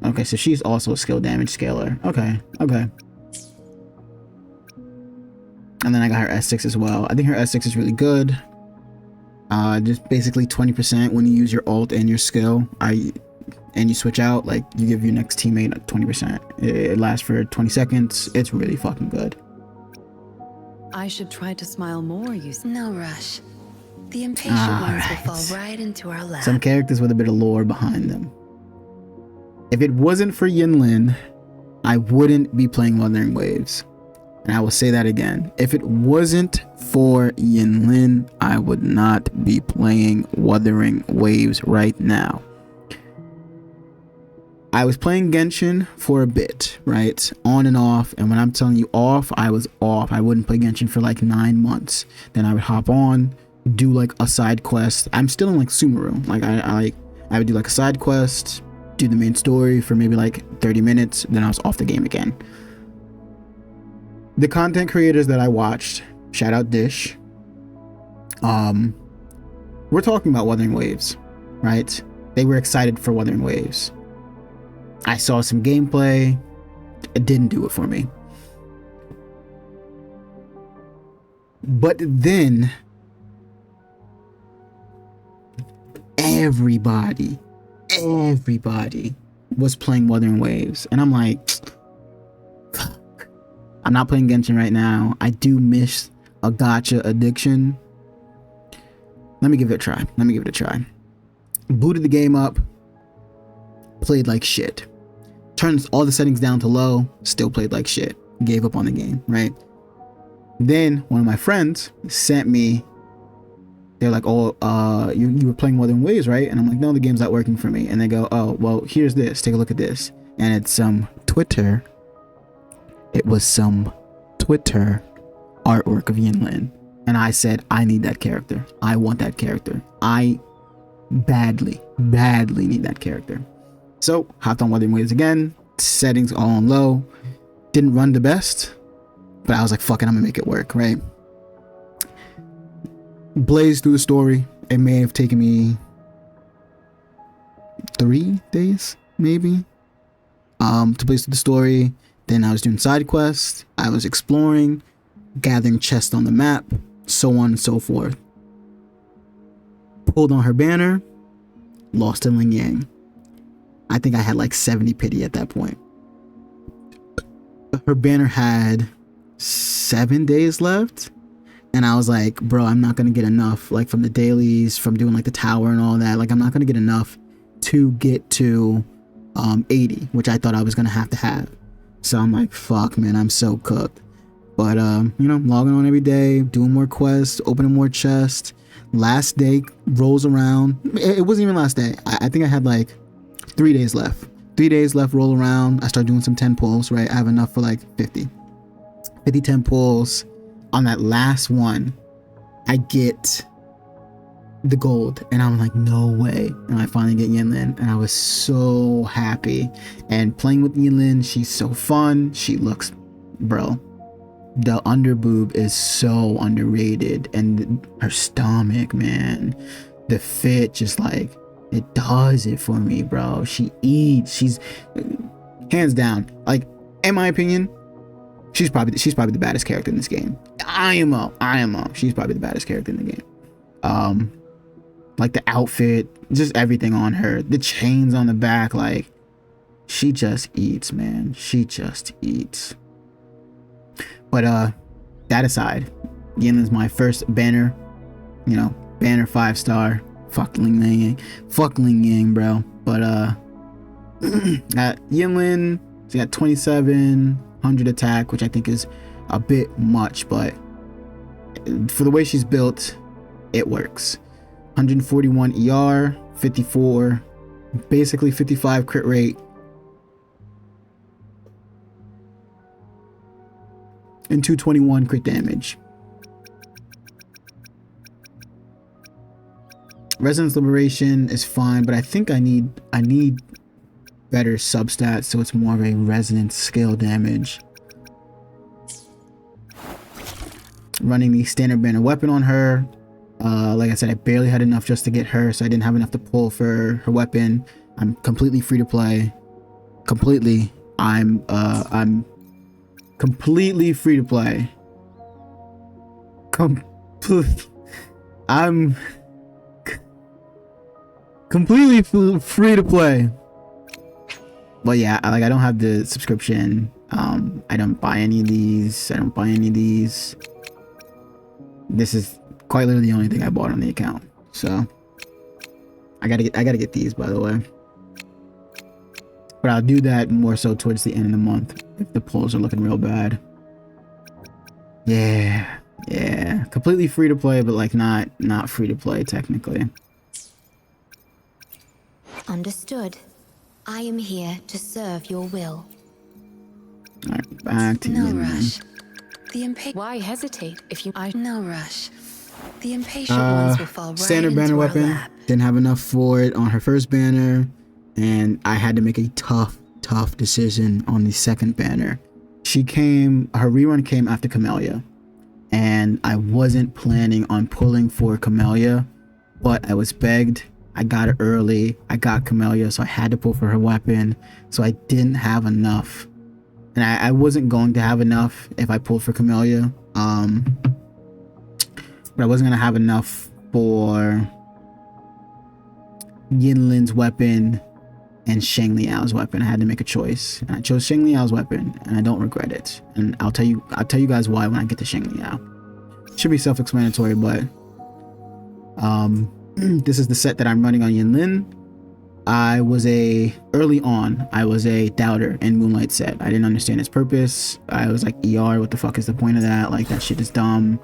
Okay, so she's also a skill damage scaler. Okay. And then I got her S6 as well. I think her S6 is really good. Just basically 20% when you use your ult and your skill. And you switch out, like, you give your next teammate 20%. It lasts for 20 seconds. It's really fucking good. I should try to smile more, you say. No rush. The impatient ones will fall right into our lap. Some characters with a bit of lore behind them. If it wasn't for Yinlin, I wouldn't be playing Wuthering Waves. And I will say that again. If it wasn't for Yinlin, I would not be playing Wuthering Waves right now. I was playing Genshin for a bit, right? On and off. And when I'm telling you off, I was off. I wouldn't play Genshin for like 9 months. Then I would hop on, do like a side quest. I'm still in like Sumeru. Like I would do like a side quest, do the main story for maybe like 30 minutes. Then I was off the game again. The content creators that I watched, shout out Dish. We're talking about Wuthering Waves, right? They were excited for Wuthering Waves. I saw some gameplay. It didn't do it for me. But then everybody was playing Wuthering Waves. And I'm like, fuck. I'm not playing Genshin right now. I do miss a gacha addiction. Let me give it a try. Booted the game up. Played like shit. Turned all the settings down to low, still played like shit. Gave up on the game, right? Then one of my friends sent me, they're like, oh, you were playing Wuthering Waves, right? And I'm like, no, the game's not working for me. And they go, oh, well, here's this, take a look at this. And it's Twitter it was some Twitter artwork of Yinlin. And I said, I need that character. I want that character. I badly need that character. So hopped on Wuthering Waves again, settings all on low. Didn't run the best, but I was like, fuck it, I'm gonna make it work, right? Blazed through the story. It may have taken me 3 days, maybe, to blaze through the story. Then I was doing side quests. I was exploring, gathering chests on the map, so on and so forth. Pulled on her banner, lost to Ling Yang. I think I had like 70 pity at that point. Her banner had 7 days left, and I was like, bro, I'm not gonna get enough, like from the dailies, from doing like the tower and all that. Like, I'm not gonna get enough to get to 80, which I thought I was gonna have. So I'm like, fuck, man, I'm so cooked. But you know, logging on every day, doing more quests, opening more chests. Last day rolls around. It wasn't even last day. I think I had like 3 days left. 3 days left roll around. I start doing some 10 pulls, right? I have enough for like 50 10 pulls. On that last one, I get the gold, and I'm like, no way. And I finally get Yinlin, and I was so happy. And playing with Yinlin, she's so fun. She looks, bro, the underboob is so underrated, and her stomach, man, the fit, just like, it does it for me, bro. She eats. She's hands down, like, in my opinion, she's probably the baddest character in this game. IMO. She's probably the baddest character in the game. Like the outfit, just everything on her, the chains on the back, like, she just eats, man. She just eats. But that aside, Yinlin's my first banner, you know, banner 5-star. Fuck Ling Yang, bro. But Yinlin, she got 2700 attack, which I think is a bit much, but for the way she's built, it works. 141 ER, 54, basically 55 crit rate, and 221 crit damage. Resonance Liberation is fine, but I think I need better substats, so it's more of a resonance scale damage. Running the standard banner weapon on her. Like I said, I barely had enough just to get her, so I didn't have enough to pull for her weapon. I'm completely free to play. Completely. I'm completely free to play. I'm completely free to play. But yeah, like, I don't have the subscription. I don't buy any of these. This is quite literally the only thing I bought on the account. So I gotta get these, by the way. But I'll do that more so towards the end of the month if the pulls are looking real bad. Yeah. Completely free to play, but like not free to play technically. Understood. I am here to serve your will. Alright, back to No you. rush. Why hesitate if you? No rush. The impatient ones will fall right Standard into banner our weapon. lap. Didn't have enough for it on her first banner, and I had to make a tough decision on the second banner. Her rerun came after Camellia, and I wasn't planning on pulling for Camellia, but I was begged. I got it early. I got Camellia, so I had to pull for her weapon. So I didn't have enough, and I wasn't going to have enough if I pulled for Camellia. But I wasn't gonna have enough for Yinlin's weapon and Shang Liao's weapon. I had to make a choice, and I chose Shang Liao's weapon, and I don't regret it. And I'll tell you guys why when I get to Shang Liao. Should be self-explanatory, but this is the set that I'm running on Yinlin. Early on, I was a doubter in Moonlight set. I didn't understand its purpose. I was like, ER, what the fuck is the point of that? Like, that shit is dumb.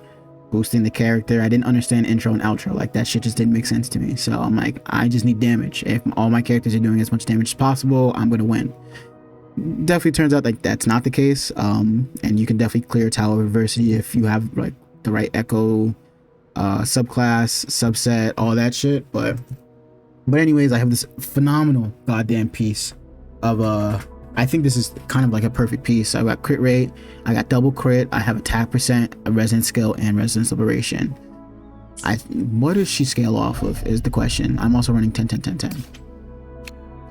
Boosting the character. I didn't understand intro and outro. Like, that shit just didn't make sense to me. So I'm like, I just need damage. If all my characters are doing as much damage as possible, I'm gonna win. definitely turns out like that's not the case. And you can definitely clear Tower of Adversity if you have like the right Echo subclass, subset, all that shit. But anyways, I have this phenomenal goddamn piece of I think this is kind of like a perfect piece. I got crit rate, I got double crit, I have attack percent, a resonance skill, and resonance liberation. What does she scale off of is the question. I'm also running 10 10 10 10.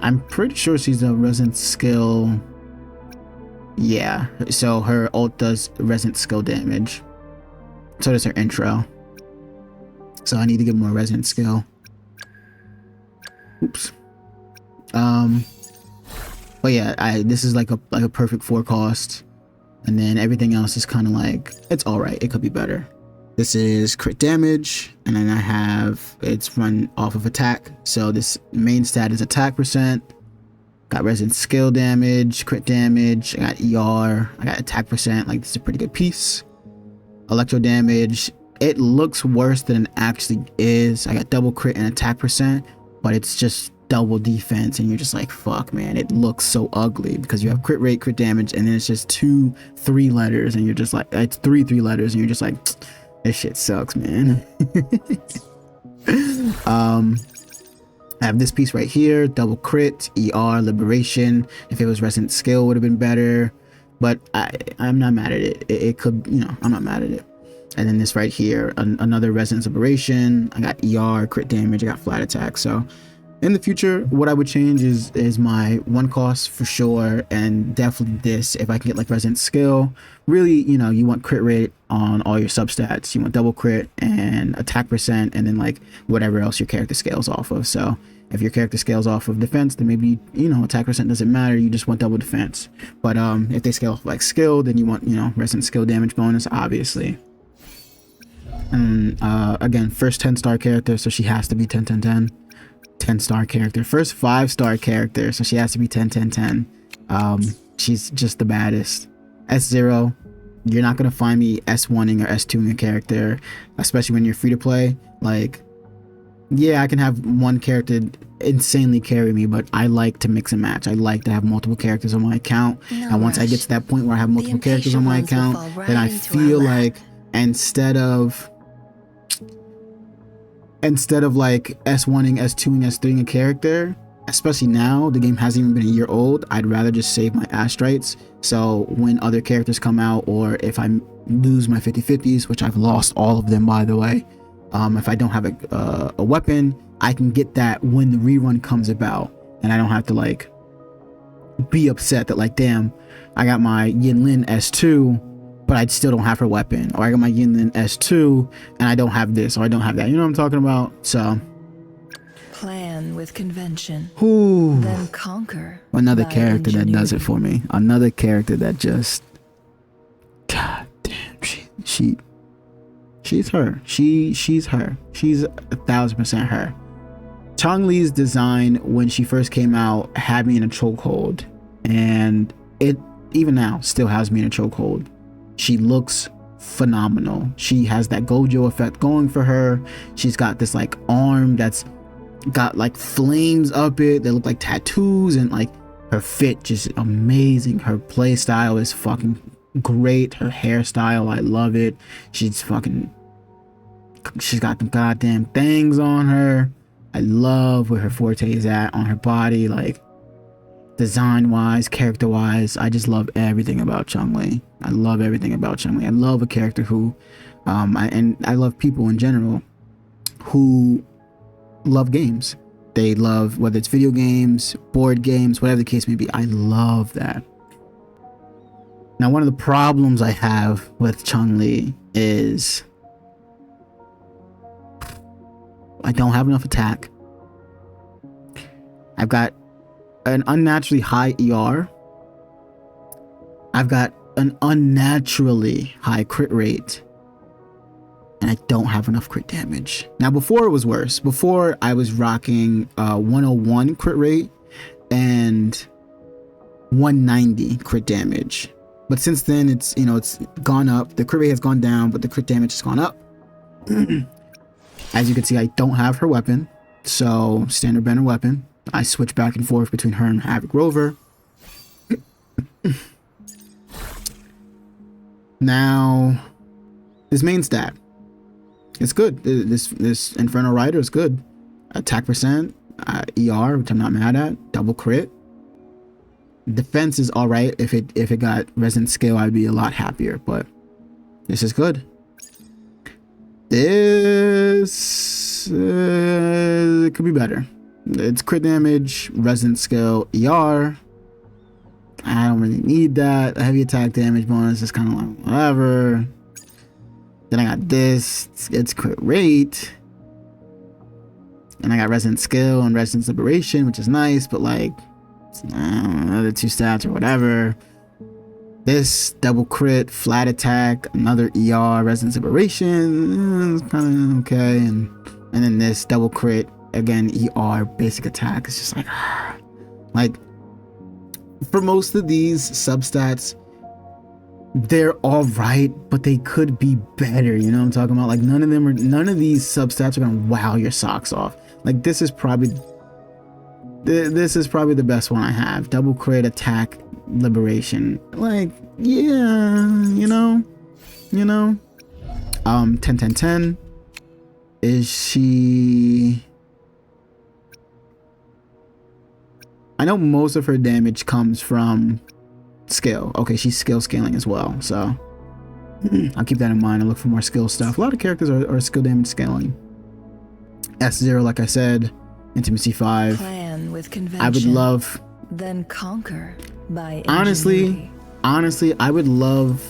I'm pretty sure she's a resonance skill. Yeah, so her ult does resonance skill damage. So does her intro. So I need to get more resonance skill. Oops. But yeah, this is like a perfect 4 cost, and then everything else is kind of like it's all right. It could be better. This is crit damage, and then I have it's run off of attack. So this main stat is attack percent. Got resonance skill damage, crit damage. I got ER. I got attack percent. Like this is a pretty good piece. Electro damage. It looks worse than it actually is. I got double crit and attack percent, but it's just double defense, and you're just like, fuck, man, it looks so ugly because you have crit rate, crit damage, and then it's just 2 3 letters, and you're just like, it's 3 3 letters, and you're just like, this shit sucks, man. I have this piece right here, double crit, ER, liberation. If it was resonance skill, would have been better, but I'm not mad at it. It could, you know, I'm not mad at it. And then this right here, another resonance liberation. I got ER, crit damage, I got flat attack. So in the future, what I would change is my 1 cost for sure, and definitely this if I can get like resonance skill. Really, you know, you want crit rate on all your substats. You want double crit and attack percent, and then like whatever else your character scales off of. So if your character scales off of defense, then maybe, you know, attack percent doesn't matter. You just want double defense. But if they scale off like skill, then you want, you know, resonance skill damage bonus, obviously. And again, first 10-star character, so she has to be 10 10 10. 10-star character, first 5-star character, so she has to be 10 10 10. She's just the baddest. S0, you're not gonna find me S1ing or S2ing a character, especially when you're free to play. Like, yeah, I can have one character insanely carry me, but I like to mix and match. I like to have multiple characters on my account, and once I get to that point where I have multiple characters on my account, then I feel like instead of like S1ing, S2ing, S3ing a character, especially now, the game hasn't even been a year old, I'd rather just save my astrites. So when other characters come out, or if I lose my 50/50s, which I've lost all of them, by the way, if I don't have a weapon, I can get that when the rerun comes about, and I don't have to like be upset that like, damn, I got my Yinlin S2, but I still don't have her weapon, or I got my Yinlin S2 and I don't have this, or I don't have that. You know what I'm talking about? So plan with convention, then conquer. Another character that does it for me. Another character that just, god damn, she's her. She's her. She's 1000% her. Chong-Li's design when she first came out had me in a chokehold, and it even now still has me in a chokehold. She looks phenomenal. She has that Gojo effect going for her. She's got this like arm that's got like flames up it. They look like tattoos, and like her fit just amazing. Her play style is fucking great. Her hairstyle, I love it. She's got them goddamn things on her. I love where her forte is at on her body, like design wise, character wise. I just love everything about Chong-Li. I love everything about Chong-Li. I love a character who I love people in general who love games. They love, whether it's video games, board games, whatever the case may be. I love that. Now, one of the problems I have with Chong-Li is I don't have enough attack. I've got an unnaturally high ER. I've got an unnaturally high crit rate, and I don't have enough crit damage. Now, before it was worse. Before, I was rocking 101 crit rate and 190 crit damage. But since then, it's gone up. The crit rate has gone down, but the crit damage has gone up. As you can see, I don't have her weapon, so standard banner weapon. I switch back and forth between her and Havoc Rover. Now, his main stat. It's good. This Infernal Rider is good. Attack percent, ER, which I'm not mad at. Double crit. Defense is all right. If it got Resident Skill, I'd be a lot happier. But this is good. This it could be better. It's crit damage, Resident Skill, ER. I don't really need that. A heavy attack damage bonus is kind of like whatever. Then I got this. It's crit rate. And I got Resident Skill and Resident Liberation, which is nice, but like other two stats or whatever. This double crit, flat attack, another ER, Resident Liberation is kind of okay, and then this double crit again, ER, basic attack. It's just like for most of these substats, they're all right, but they could be better. You know what I'm talking about? Like none of these substats are gonna wow your socks off. Like this is probably the best one I have. Double crit, attack, liberation. Like yeah, you know. 10 is she? I know most of her damage comes from skill. Okay, she's skill scaling as well, so I'll keep that in mind. I look for more skill stuff. A lot of characters are skill damage scaling. S0, like I said, intimacy 5. Plan with convention. I would love. Then conquer by ingenuity. Honestly, I would love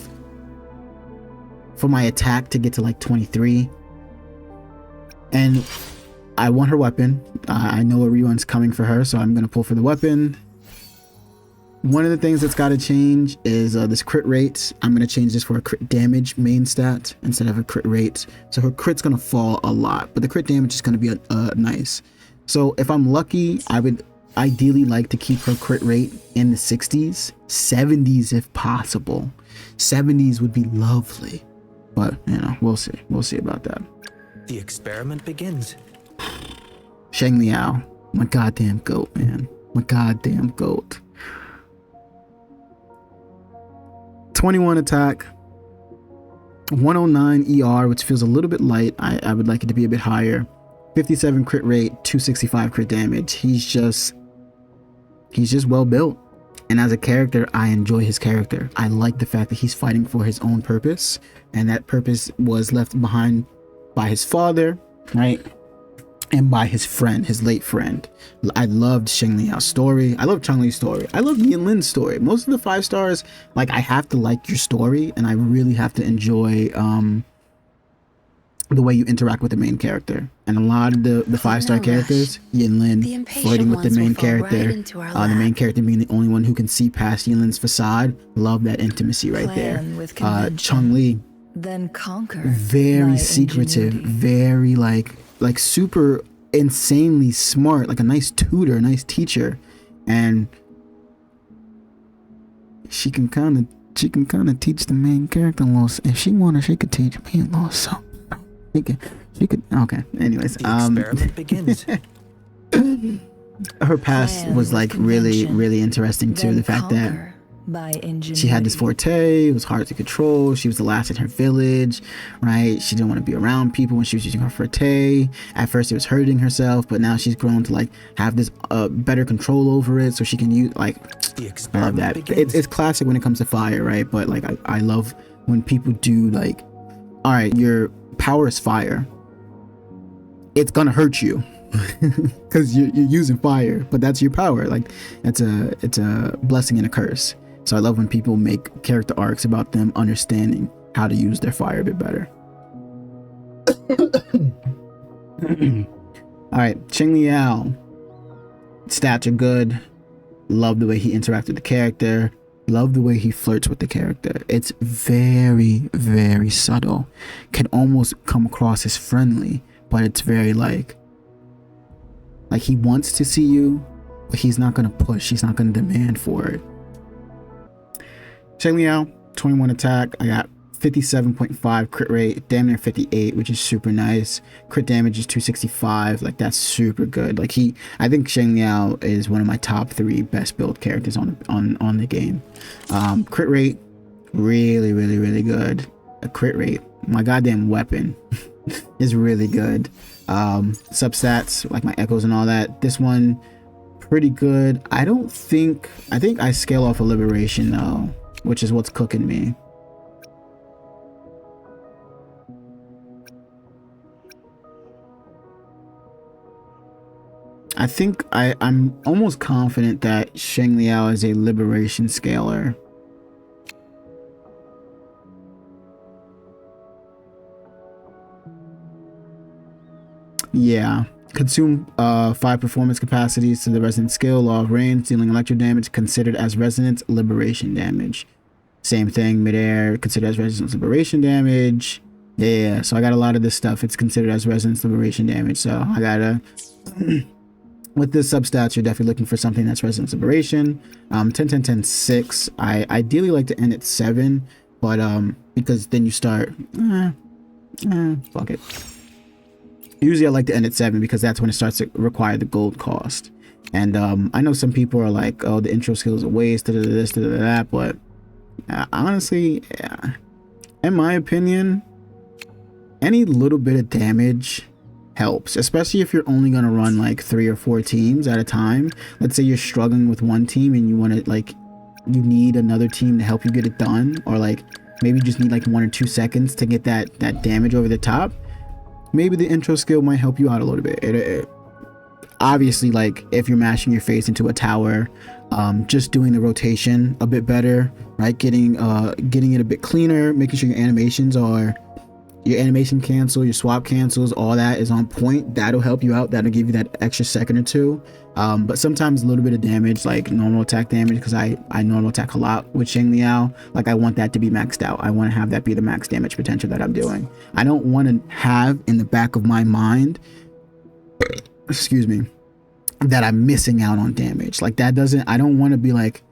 for my attack to get to like 23. And I want her weapon. I know a rerun's coming for her, so I'm gonna pull for the weapon. One of the things that's got to change is this crit rate. I'm gonna change this for a crit damage main stat instead of a crit rate. So her crit's gonna fall a lot, but the crit damage is gonna be nice. So if I'm lucky, I would ideally like to keep her crit rate in the 60s, 70s if possible. 70s would be lovely, but you know, we'll see about that. The experiment begins. Sheng Liao, my goddamn goat, man. My goddamn goat. 21 attack, 109 ER, which feels a little bit light. I would like it to be a bit higher. 57 crit rate, 265 crit damage. He's just well built. And as a character, I enjoy his character. I like the fact that he's fighting for his own purpose, and that purpose was left behind by his father, right? And by his friend, his late friend. I loved Sheng Liao's story. I love Chun-Li's story. I love Yin Lin's story. Most of the 5 stars, like, I have to like your story, and I really have to enjoy the way you interact with the main character. And a lot of the 5-star characters, Yin Lin flirting with the main character, the main character being the only one who can see past Yin Lin's facade. Love that intimacy right there. Chun-Li, then conquer. Very secretive, very like super insanely smart, like a nice tutor, a nice teacher, and she can kind of teach the main character a little. If she wanted, she could teach me a little something. She could. Okay. Anyways, the experiment begins. Her past was like really interesting too. The fact that she had this forte, it was hard to control. She was the last in her village, right? She didn't want to be around people when she was using her forte. At first it was hurting herself, but now she's grown to like have this better control over it, so she can use like, I love that. It's classic when it comes to fire, right? But like I love when people do like, all right, your power is fire, it's gonna hurt you because you're using fire, but that's your power. Like it's a blessing and a curse. So I love when people make character arcs about them understanding how to use their fire a bit better. All right, Sheng Liao, stats are good. Love the way he interacts with the character. Love the way he flirts with the character. It's very subtle. Can almost come across as friendly, but it's very like he wants to see you, but he's not gonna push. He's not gonna demand for it. Sheng Liao, 21 attack. I got 57.5 crit rate, damn near 58, which is super nice. Crit damage is 265. Like, that's super good. Like, I think Sheng Liao is one of my top 3 best build characters on the game. Crit rate, really, really, really good. A crit rate, my goddamn weapon is really good. Substats, like my echoes and all that. This one, pretty good. I think I scale off a liberation though, which is what's cooking me. I think I'm almost confident that Sheng Liao is a liberation scaler. Yeah. Consume 5 performance capacities to the resonant skill. Law of range, dealing electro damage considered as resonance liberation damage. Same thing, midair considered as resonance liberation damage. Yeah, so I got a lot of this stuff. It's considered as resonance liberation damage. So I gotta with this substats, you're definitely looking for something that's resonance liberation. 10 10 10 6. I ideally like to end at 7, but because then you start fuck it. Usually I like to end at 7 because that's when it starts to require the gold cost. And I know some people are like, oh, the intro skill is a waste, this, that, but honestly, yeah, in my opinion, any little bit of damage helps, especially if you're only going to run like 3 or 4 teams at a time. Let's say you're struggling with one team and you want to like, you need another team to help you get it done, or like maybe you just need like 1 or 2 seconds to get that damage over the top. Maybe the intro skill might help you out a little bit. It obviously, like if you're mashing your face into a tower, just doing the rotation a bit better, right? Getting it a bit cleaner, making sure your animation cancel, your swap cancels, all that is on point. That'll help you out. That'll give you that extra second or 2. But sometimes a little bit of damage, like normal attack damage, because I normal attack a lot with Sheng Liao. Like I want that to be maxed out. I want to have that be the max damage potential that I'm doing. I don't want to have in the back of my mind, excuse me, that I'm missing out on damage. Like that doesn't, I don't want to be like,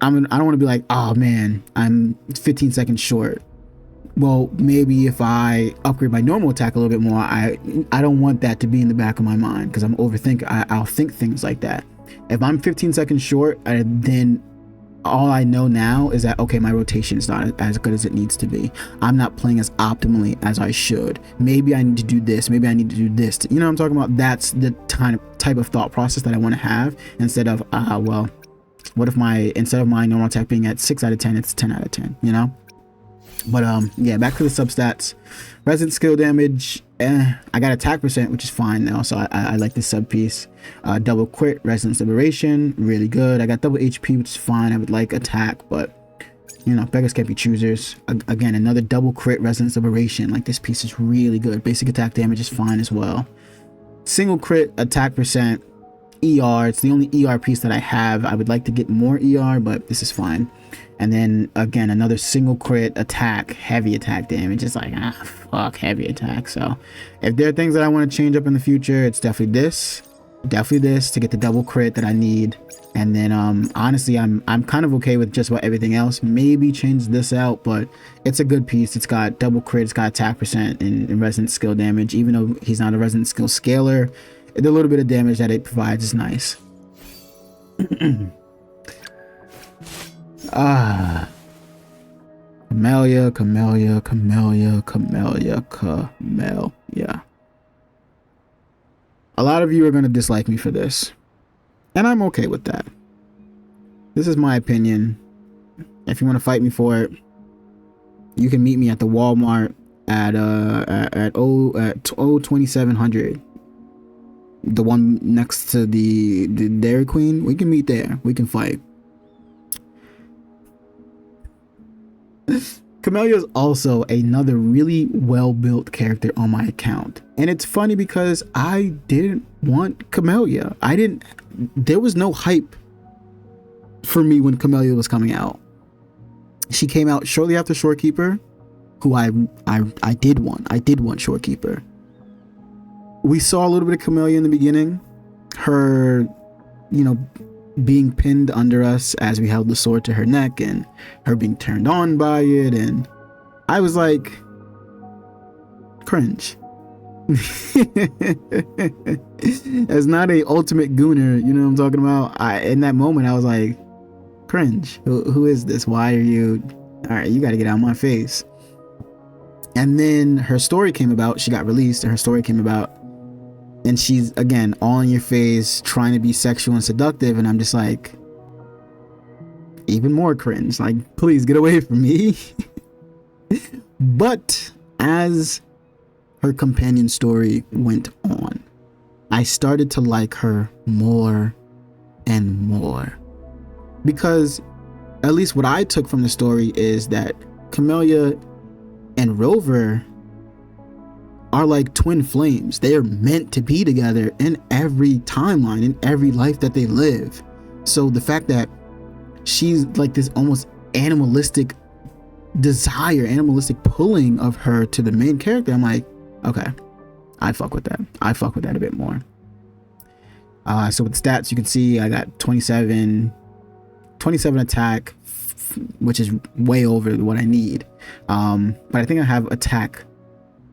I don't want to be like, oh man, I'm 15 seconds short. Well, maybe if I upgrade my normal attack a little bit more, I don't want that to be in the back of my mind, because I'll think things like that. If I'm 15 seconds short, then all I know now is that, okay, my rotation is not as good as it needs to be. I'm not playing as optimally as I should. Maybe I need to do this. Maybe I need to do this. You know what I'm talking about? That's the type of thought process that I want to have, instead of, well, what if instead of my normal attack being at 6 out of 10, it's 10 out of 10, you know? But yeah, back to the substats. Resonant skill damage, I got attack percent, which is fine now, so I like this sub piece. Double crit, resonance liberation, really good. I got double HP, which is fine. I would like attack, but you know, beggars can't be choosers. Again, another double crit, resonance liberation. Like this piece is really good. Basic attack damage is fine as well. Single crit, attack percent, ER. It's the only ER piece that I have. I would like to get more ER, but this is fine. And then again, another single crit attack, heavy attack damage. It's like, fuck, heavy attack. So if there are things that I want to change up in the future, it's definitely this to get the double crit that I need. And then honestly, I'm kind of okay with just about everything else. Maybe change this out, but it's a good piece. It's got double crit, it's got attack percent and resonant skill damage. Even though he's not a resonant skill scaler, the little bit of damage that it provides is nice. Camellia. A lot of you are going to dislike me for this, and I'm okay with that. This is my opinion. If you want to fight me for it, you can meet me at the Walmart at 2700, the one next to the Dairy Queen. We can meet there. We can fight. Camellia is also another really well-built character on my account, and it's funny because I didn't want Camellia. There was no hype for me when Camellia was coming out. She came out shortly after Shorekeeper, who I did want. I did want Shorekeeper. We saw a little bit of Camellia in the beginning, her, you know, being pinned under us as we held the sword to her neck, and her being turned on by it, and I was like, cringe. As not a ultimate gooner, you know what I'm talking about? In that moment, I was like, cringe. Who is this? Why are you? All right, you got to get out of my face. And then her story came about. She got released, and her story came about. And she's, again, all in your face, trying to be sexual and seductive. And I'm just like, even more cringe. Like, please get away from me. But as her companion story went on, I started to like her more and more. Because at least what I took from the story is that Camellia and Rover are like twin flames. They are meant to be together in every timeline, in every life that they live. So the fact that she's like this almost animalistic desire, animalistic pulling of her to the main character, I'm like, okay, I fuck with that. I fuck with that a bit more. So with stats, you can see I got 27 attack, which is way over what I need. But I think I have attack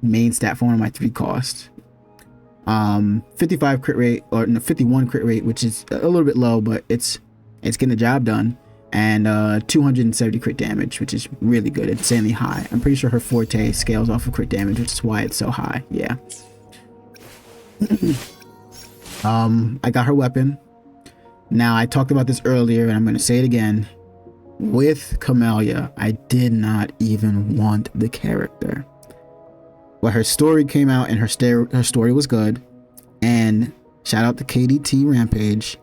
main stat for one of my 3 costs. 55 crit rate, or no, 51 crit rate, which is a little bit low, but it's getting the job done. And 270 crit damage, which is really good. It's insanely high. I'm pretty sure her forte scales off of crit damage, which is why it's so high. Yeah. I got her weapon. Now, I talked about this earlier, and I'm going to say it again. With Camellia, I did not even want the character. Well, her story came out, and her story was good. And shout out to KDT Rampage.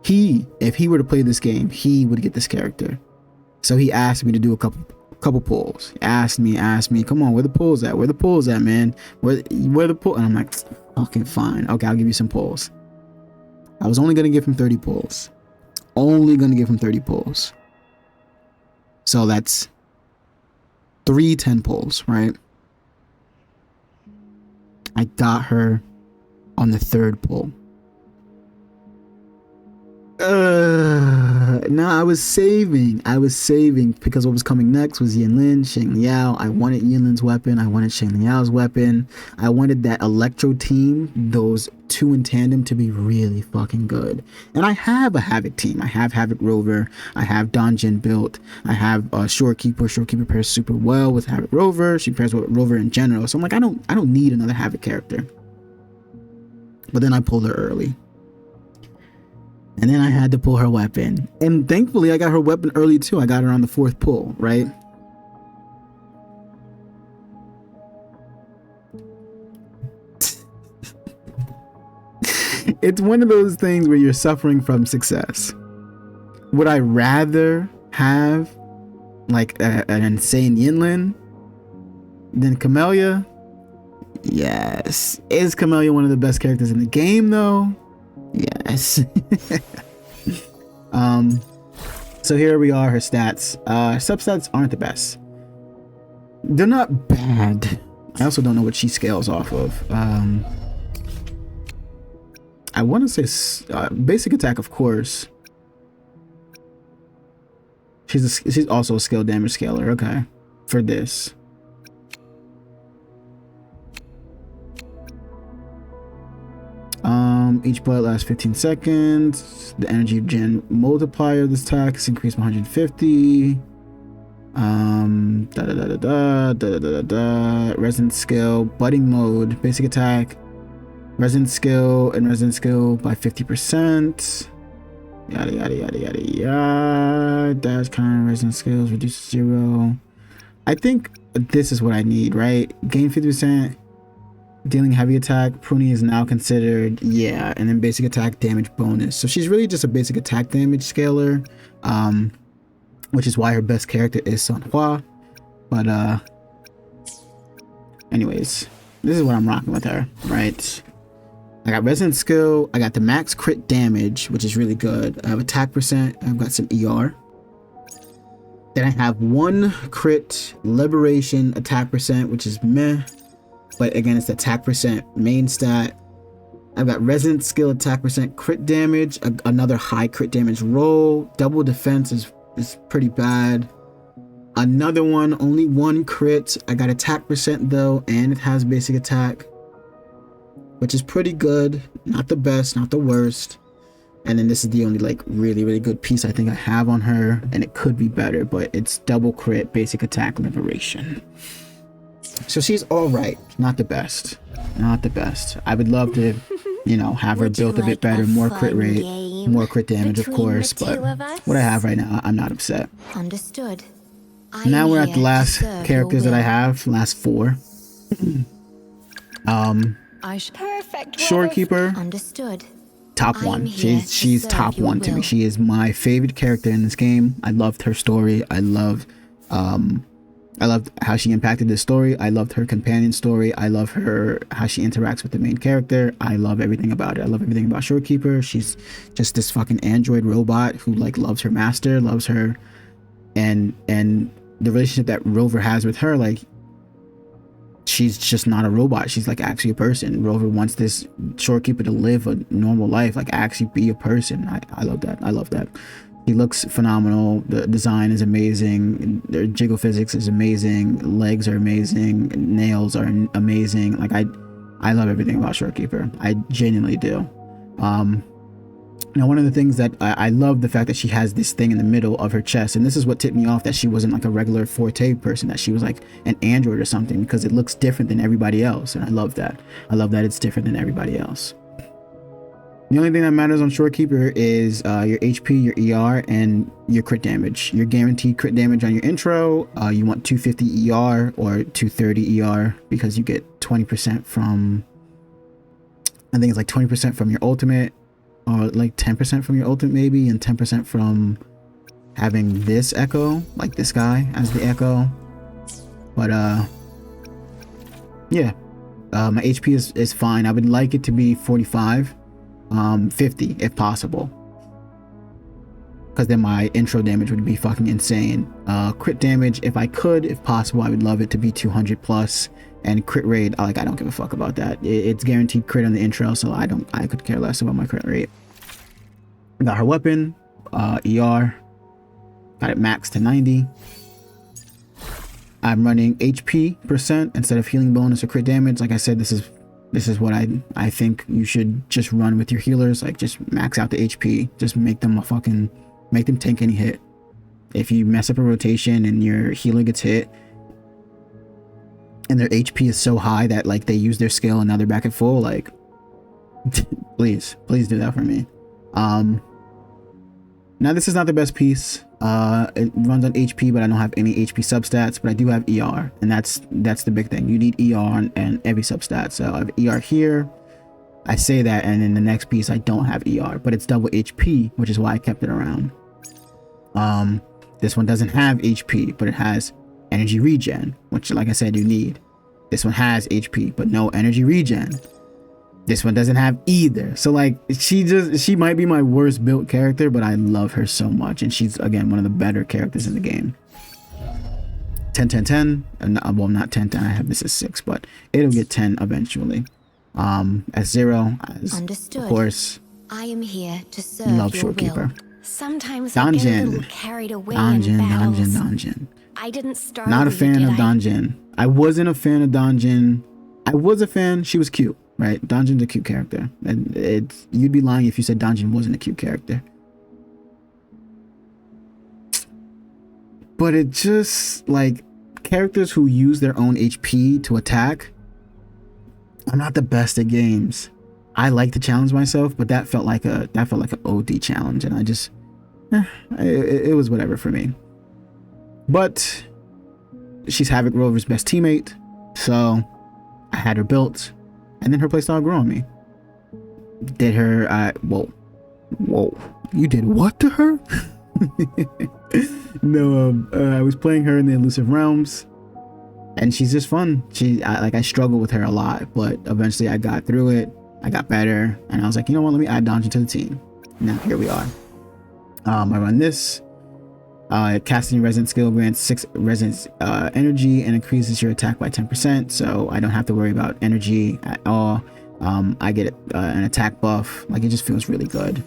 If he were to play this game, he would get this character. So he asked me to do a couple pulls. He asked me, come on, where the pulls at? Where the pulls at, man? Where the pull? And I'm like, okay, fine. Okay, I'll give you some pulls. I was only going to give him 30 pulls. Only going to give him 30 pulls. So that's 3 10 pulls, right? I got her on the 3rd pull. No, I was saving because what was coming next was Yinlin, Shang Liao. I wanted Yinlin's weapon. I wanted Shang Liao's weapon. I wanted that Electro team, those 2 in tandem, to be really fucking good. And I have a Havoc team. I have Havoc Rover. I have Donjin built. I have Shorekeeper. Shorekeeper pairs super well with Havoc Rover. She pairs with Rover in general. So I'm like, I don't need another Havoc character. But then I pulled her early. And then I had to pull her weapon. And thankfully, I got her weapon early too. I got her on the 4th pull, right? It's one of those things where you're suffering from success. Would I rather have like an insane Yinlin than Camellia? Yes. Is Camellia one of the best characters in the game though? Yes. So here we are, her stats. Substats aren't the best. They're not bad. I also don't know what she scales off of. I want to say basic attack, of course. She's also a skill damage scaler. Okay, for this. Each bullet lasts 15 seconds. The energy gen multiplier of this attack is increased by 150. Resonance skill, budding mode, basic attack, resonance skill, and resonance skill by 50%. Yada yada yada yada yada. Dash kind resonance skills reduce to 0. I think this is what I need, right? Gain 50%. Dealing heavy attack, pruning is now considered, yeah, and then basic attack damage bonus. So she's really just a basic attack damage scaler, which is why her best character is Sanhua. But anyways, this is what I'm rocking with her, right? I got resonance skill, I got the max crit damage, which is really good. I have attack percent, I've got some ER. Then I have 1 crit liberation attack percent, which is meh. But again, it's the attack percent main stat. I've got resonance skill attack percent crit damage, another high crit damage roll. Double defense is pretty bad. Another one, only one crit. I got attack percent though, and it has basic attack, which is pretty good. Not the best, not the worst. And then this is the only like really good piece I think I have on her, and it could be better, but it's double crit, basic attack, liberation. So she's all right, not the best, not the best. I would love to, you know, have her built a bit better, more crit rate, more crit damage, of course, but what I have right now, I'm not upset. Understood. Now we're at the last characters that I have, last 4. Perfect. Shorekeeper, Understood. top 1. She's top 1 to me. She is my favorite character in this game. I loved her story. I loved how she impacted the story. I loved her companion story. I love her how she interacts with the main character. I love everything about it. I love everything about Shorekeeper. She's just this fucking android robot who like loves her master, loves her, and the relationship that Rover has with her, like, she's just not a robot. She's like actually a person. Rover wants this Shorekeeper to live a normal life, like actually be a person. I love that. I love that. He looks phenomenal. The design is amazing. Their jiggle physics is amazing. Legs are amazing. Nails are amazing. Like I love everything about Shorekeeper. I genuinely do. Now, one of the things that I love the fact that she has this thing in the middle of her chest, and this is what tipped me off that she wasn't like a regular Forte person, that she was like an android or something, because it looks different than everybody else, and I love that. I love that it's different than everybody else. The only thing that matters on Shorekeeper is your HP, your ER, and your crit damage. Your guaranteed crit damage on your intro, you want 250 ER or 230 ER because you get 20% from, I think it's like 20% from your ultimate, or like 10% from your ultimate maybe, and 10% from having this echo, like this guy as the echo. But yeah, my HP is fine. I would like it to be 45, 50 if possible, because then my intro damage would be fucking insane. Crit damage, if I could, if possible, I would love it to be 200 plus. And crit rate, like, I don't give a fuck about that. It's guaranteed crit on the intro, so I could care less about my crit rate. Got her weapon, ER, got it maxed to 90. I'm running HP percent instead of healing bonus or crit damage. Like I said, this is what I think you should just run with your healers. Like, just max out the HP. Just make them tank any hit. If you mess up a rotation and your healer gets hit, and their HP is so high that like they use their skill and now they're back at full, like please do that for me. Now this is not the best piece. It runs on HP, but I don't have any HP substats, but I do have ER, and that's the big thing. You need ER on every substat. So I have ER here. I say that, and in the next piece I don't have ER, but it's double HP, which is why I kept it around. This one doesn't have HP, but it has energy regen, which, like I said, you need. This one has HP, but no energy regen. This one doesn't have either. So like, she might be my worst built character, but I love her so much, and she's again one of the better characters in the game. 10 10 10, well, not 10 10, I have this as 6, but it'll get 10 eventually. As 0, as Understood. Of course, I am here to serve love your Shorekeeper. will. Sometimes I get a little carried away in battles. Donjin. I didn't start. Not a with you, fan did of I? Donjin. I wasn't a fan of Donjin. I was a fan. She was cute, right? Donjin's a cute character, and you'd be lying if you said Donjin wasn't a cute character. But it just, like, characters who use their own HP to attack, I'm not the best at games. I like to challenge myself, but that felt like an OD challenge, and I just it was whatever for me. But she's Havoc Rover's best teammate, so I had her built, and then her playstyle grew on me. Did her whoa, you did what to her? No, I was playing her in the Elusive Realms, and she's just fun. I struggled with her a lot, but eventually I got through it. I got better, and I was like, you know what, let me add Donjin to the team. Now here we are. I run this. Casting Resonant skill grants 6 resonance energy and increases your attack by 10%, so I don't have to worry about energy at all. I get an attack buff. Like, it just feels really good.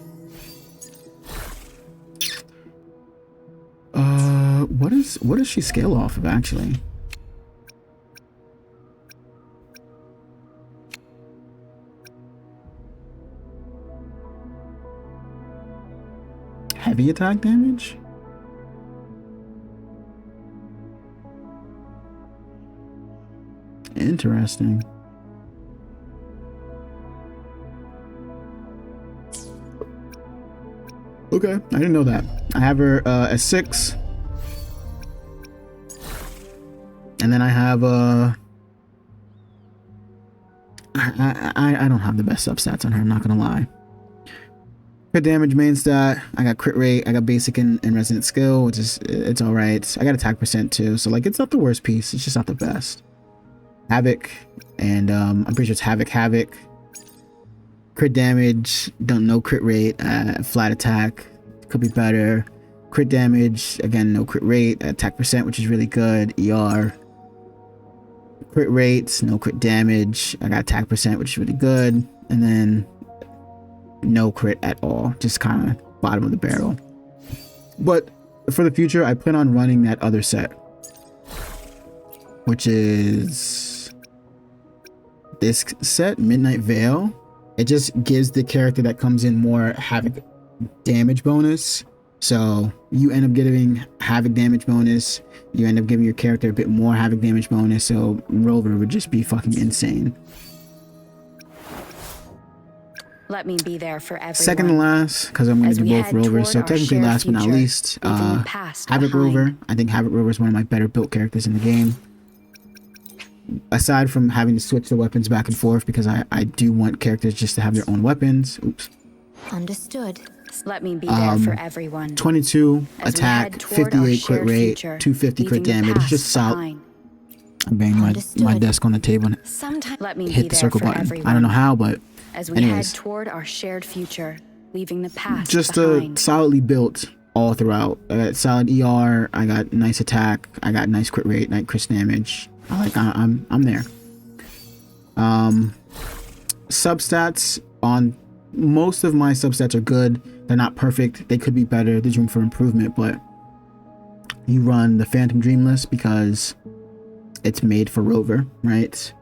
What does she scale off of actually? Heavy attack damage? Interesting. Okay, I didn't know that. I have her at 6. And then I have I don't have the best substats on her, I'm not gonna lie. Crit damage main stat, I got crit rate, I got basic and resident skill, which is, it's alright. I got attack percent too, so like it's not the worst piece, it's just not the best. Havoc, and I'm pretty sure it's Havoc. Crit damage, don't know crit rate, flat attack, could be better. Crit damage, again, no crit rate, attack percent, which is really good. ER. Crit rates, no crit damage, I got attack percent, which is really good. And then no crit at all, just kind of bottom of the barrel. But for the future, I plan on running that other set, which is this set, Midnight Veil. It just gives the character that comes in more Havoc damage bonus. So you end up getting Havoc damage bonus. You end up giving your character a bit more Havoc damage bonus. So Rover would just be fucking insane. Let me be there for everyone. Second to last, because I'm going to do both Rovers. So technically last but not least, Havoc Rover. I think Havoc Rover is one of my better built characters in the game. Aside from having to switch the weapons back and forth, because I do want characters just to have their own weapons. Oops. Understood. Let me be there for everyone. 22 attack, 58 crit rate, 250 crit damage. It's just solid. I'm banging my desk on the table and hit the circle button. I don't know how, but as we anyways, head toward our shared future, leaving the past just behind. Solidly built all throughout. I got solid ER, I got nice attack, I got nice crit rate, nice crit damage. I'm there. Substats on most of my substats are good. They're not perfect. They could be better. There's room for improvement, but you run the Phantom Dreamless because it's made for Rover, right?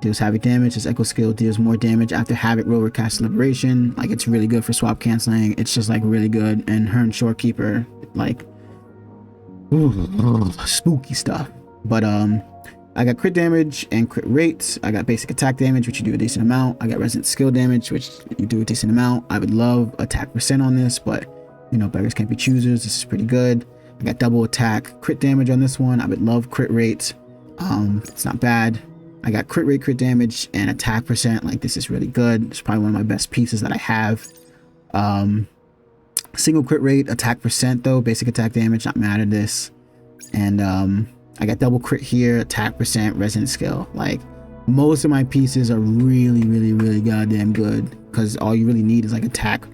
Deals Havoc damage. Its Echo skill deals more damage after Havoc Rover casts Liberation. Like, it's really good for swap canceling. It's just like really good. And her and Shorekeeper, like, spooky stuff. But I got crit damage and crit rates. I got basic attack damage, which you do a decent amount. I got resident skill damage, which you do a decent amount. I would love attack percent on this, but you know, beggars can't be choosers. This is pretty good. I got double attack crit damage on this one. I would love crit rate. It's not bad. I got crit rate, crit damage, and attack percent. Like, this is really good. It's probably one of my best pieces that I have. Single crit rate, attack percent though, basic attack damage, not mad at this. And I got double crit here, attack percent, resident skill. Like, most of my pieces are really, really, really goddamn good, because all you really need is like attack.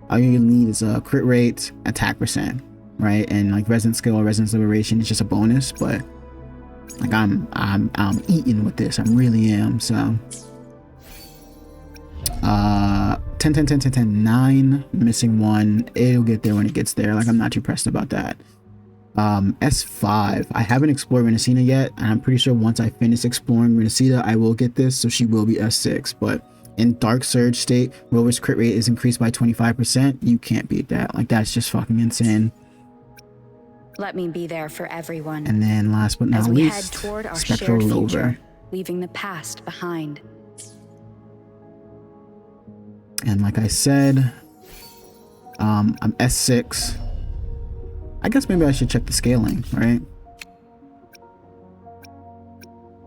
All you really need is a crit rate, attack percent, right? And like resident skill or resident liberation is just a bonus, but like I'm eating with this. I really am. So 10 10 10 10 10 9, missing 1. It'll get there when it gets there. Like, I'm not too pressed about that. S5, I haven't explored Renacina yet, and I'm pretty sure once I finish exploring Renacina I will get this, so she will be S6. But in Dark Surge state, Rover's crit rate is increased by 25%. You can't beat that. Like, that's just fucking insane. Let me be there for everyone. And then last but not least, head toward our Spectral shared Rover, future, leaving the past behind. and like I said, I'm S6. I guess maybe I should check the scaling, right?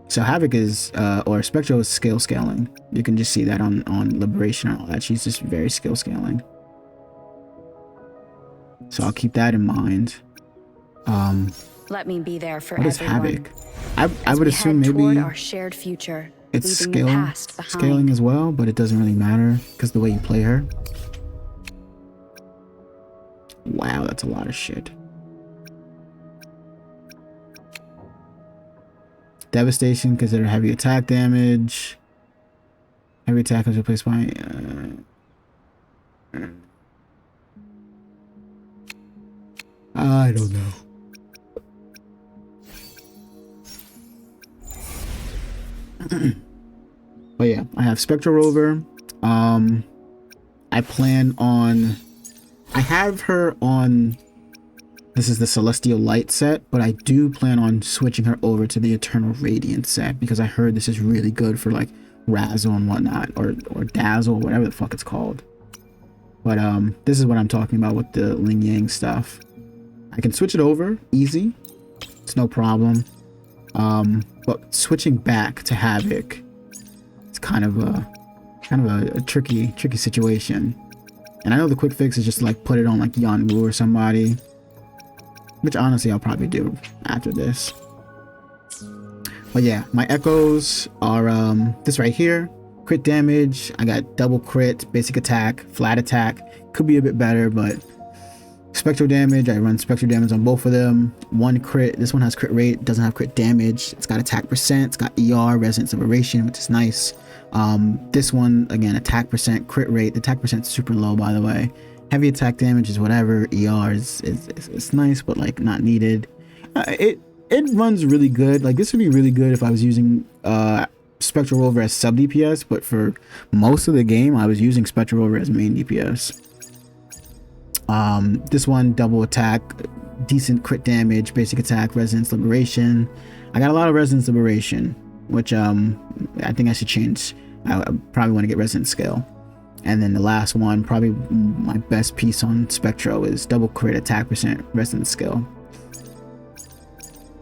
So Havoc is, or Spectral is skill scaling. You can just see that on Liberation and all that. She's just very skill scaling. So I'll keep that in mind. Let me be there for what is everyone. Havoc? I would assume maybe our shared future, it's scaling as well, but it doesn't really matter because the way you play her. Wow, that's a lot of shit. Devastation, consider heavy attack damage. Heavy attack is replaced by I don't know. But yeah, I have Spectral Rover. I plan on, I have her on, this is the Celestial Light set, but I do plan on switching her over to the Eternal Radiance set because I heard this is really good for like Razzle and whatnot, or Dazzle, whatever the fuck it's called. But this is what I'm talking about with the Ling Yang stuff. I can switch it over easy, it's no problem. But switching back to Havoc, it's kind of a tricky situation. And I know the quick fix is just to like put it on like Yanwu or somebody, which honestly I'll probably do after this. But yeah, my echoes are this right here. Crit damage, I got double crit, basic attack, flat attack. Could be a bit better, but spectral damage, I run spectral damage on both of them. One crit, this one has crit rate, doesn't have crit damage. It's got attack percent, it's got ER, resonance liberation, which is nice. This one, again, attack percent, crit rate. The attack percent is super low, by the way. Heavy attack damage is whatever. ER is nice, but like not needed. It runs really good. Like this would be really good if I was using Spectral Rover as sub DPS, but for most of the game I was using Spectral Rover as main DPS. This one, double attack, decent crit damage, basic attack, resonance liberation. I got a lot of resonance liberation, which I think I should change. I probably want to get resonance scale. And then the last one, probably my best piece on Spectro, is double crit, attack percent, resonance scale.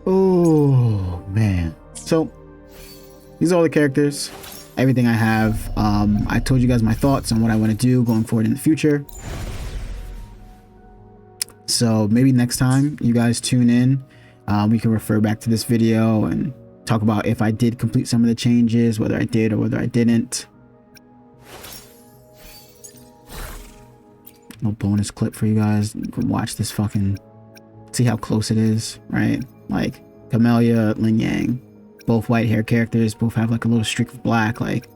Oh man. So these are all the characters, everything I have. I told you guys my thoughts on what I want to do going forward in the future. So maybe next time you guys tune in, we can refer back to this video and talk about if I did complete some of the changes, whether I did or whether I didn't. No bonus clip for you guys. You can watch this fucking, see how close it is, right? Like Camellia, Ling Yang, both white hair characters, both have like a little streak of black. Like,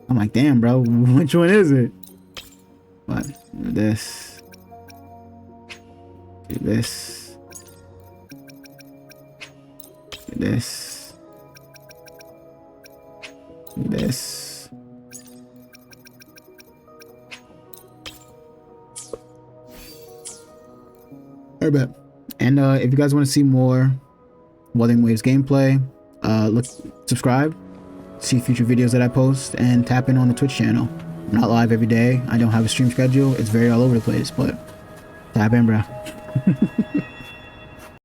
I'm like, damn, bro, which one is it? But this, do this, do this, do this. Alright, bet. And if you guys want to see more Wuthering Waves gameplay, subscribe, see future videos that I post, and tap in on the Twitch channel. I'm not live every day. I don't have a stream schedule. It's very all over the place, but tap in, bro.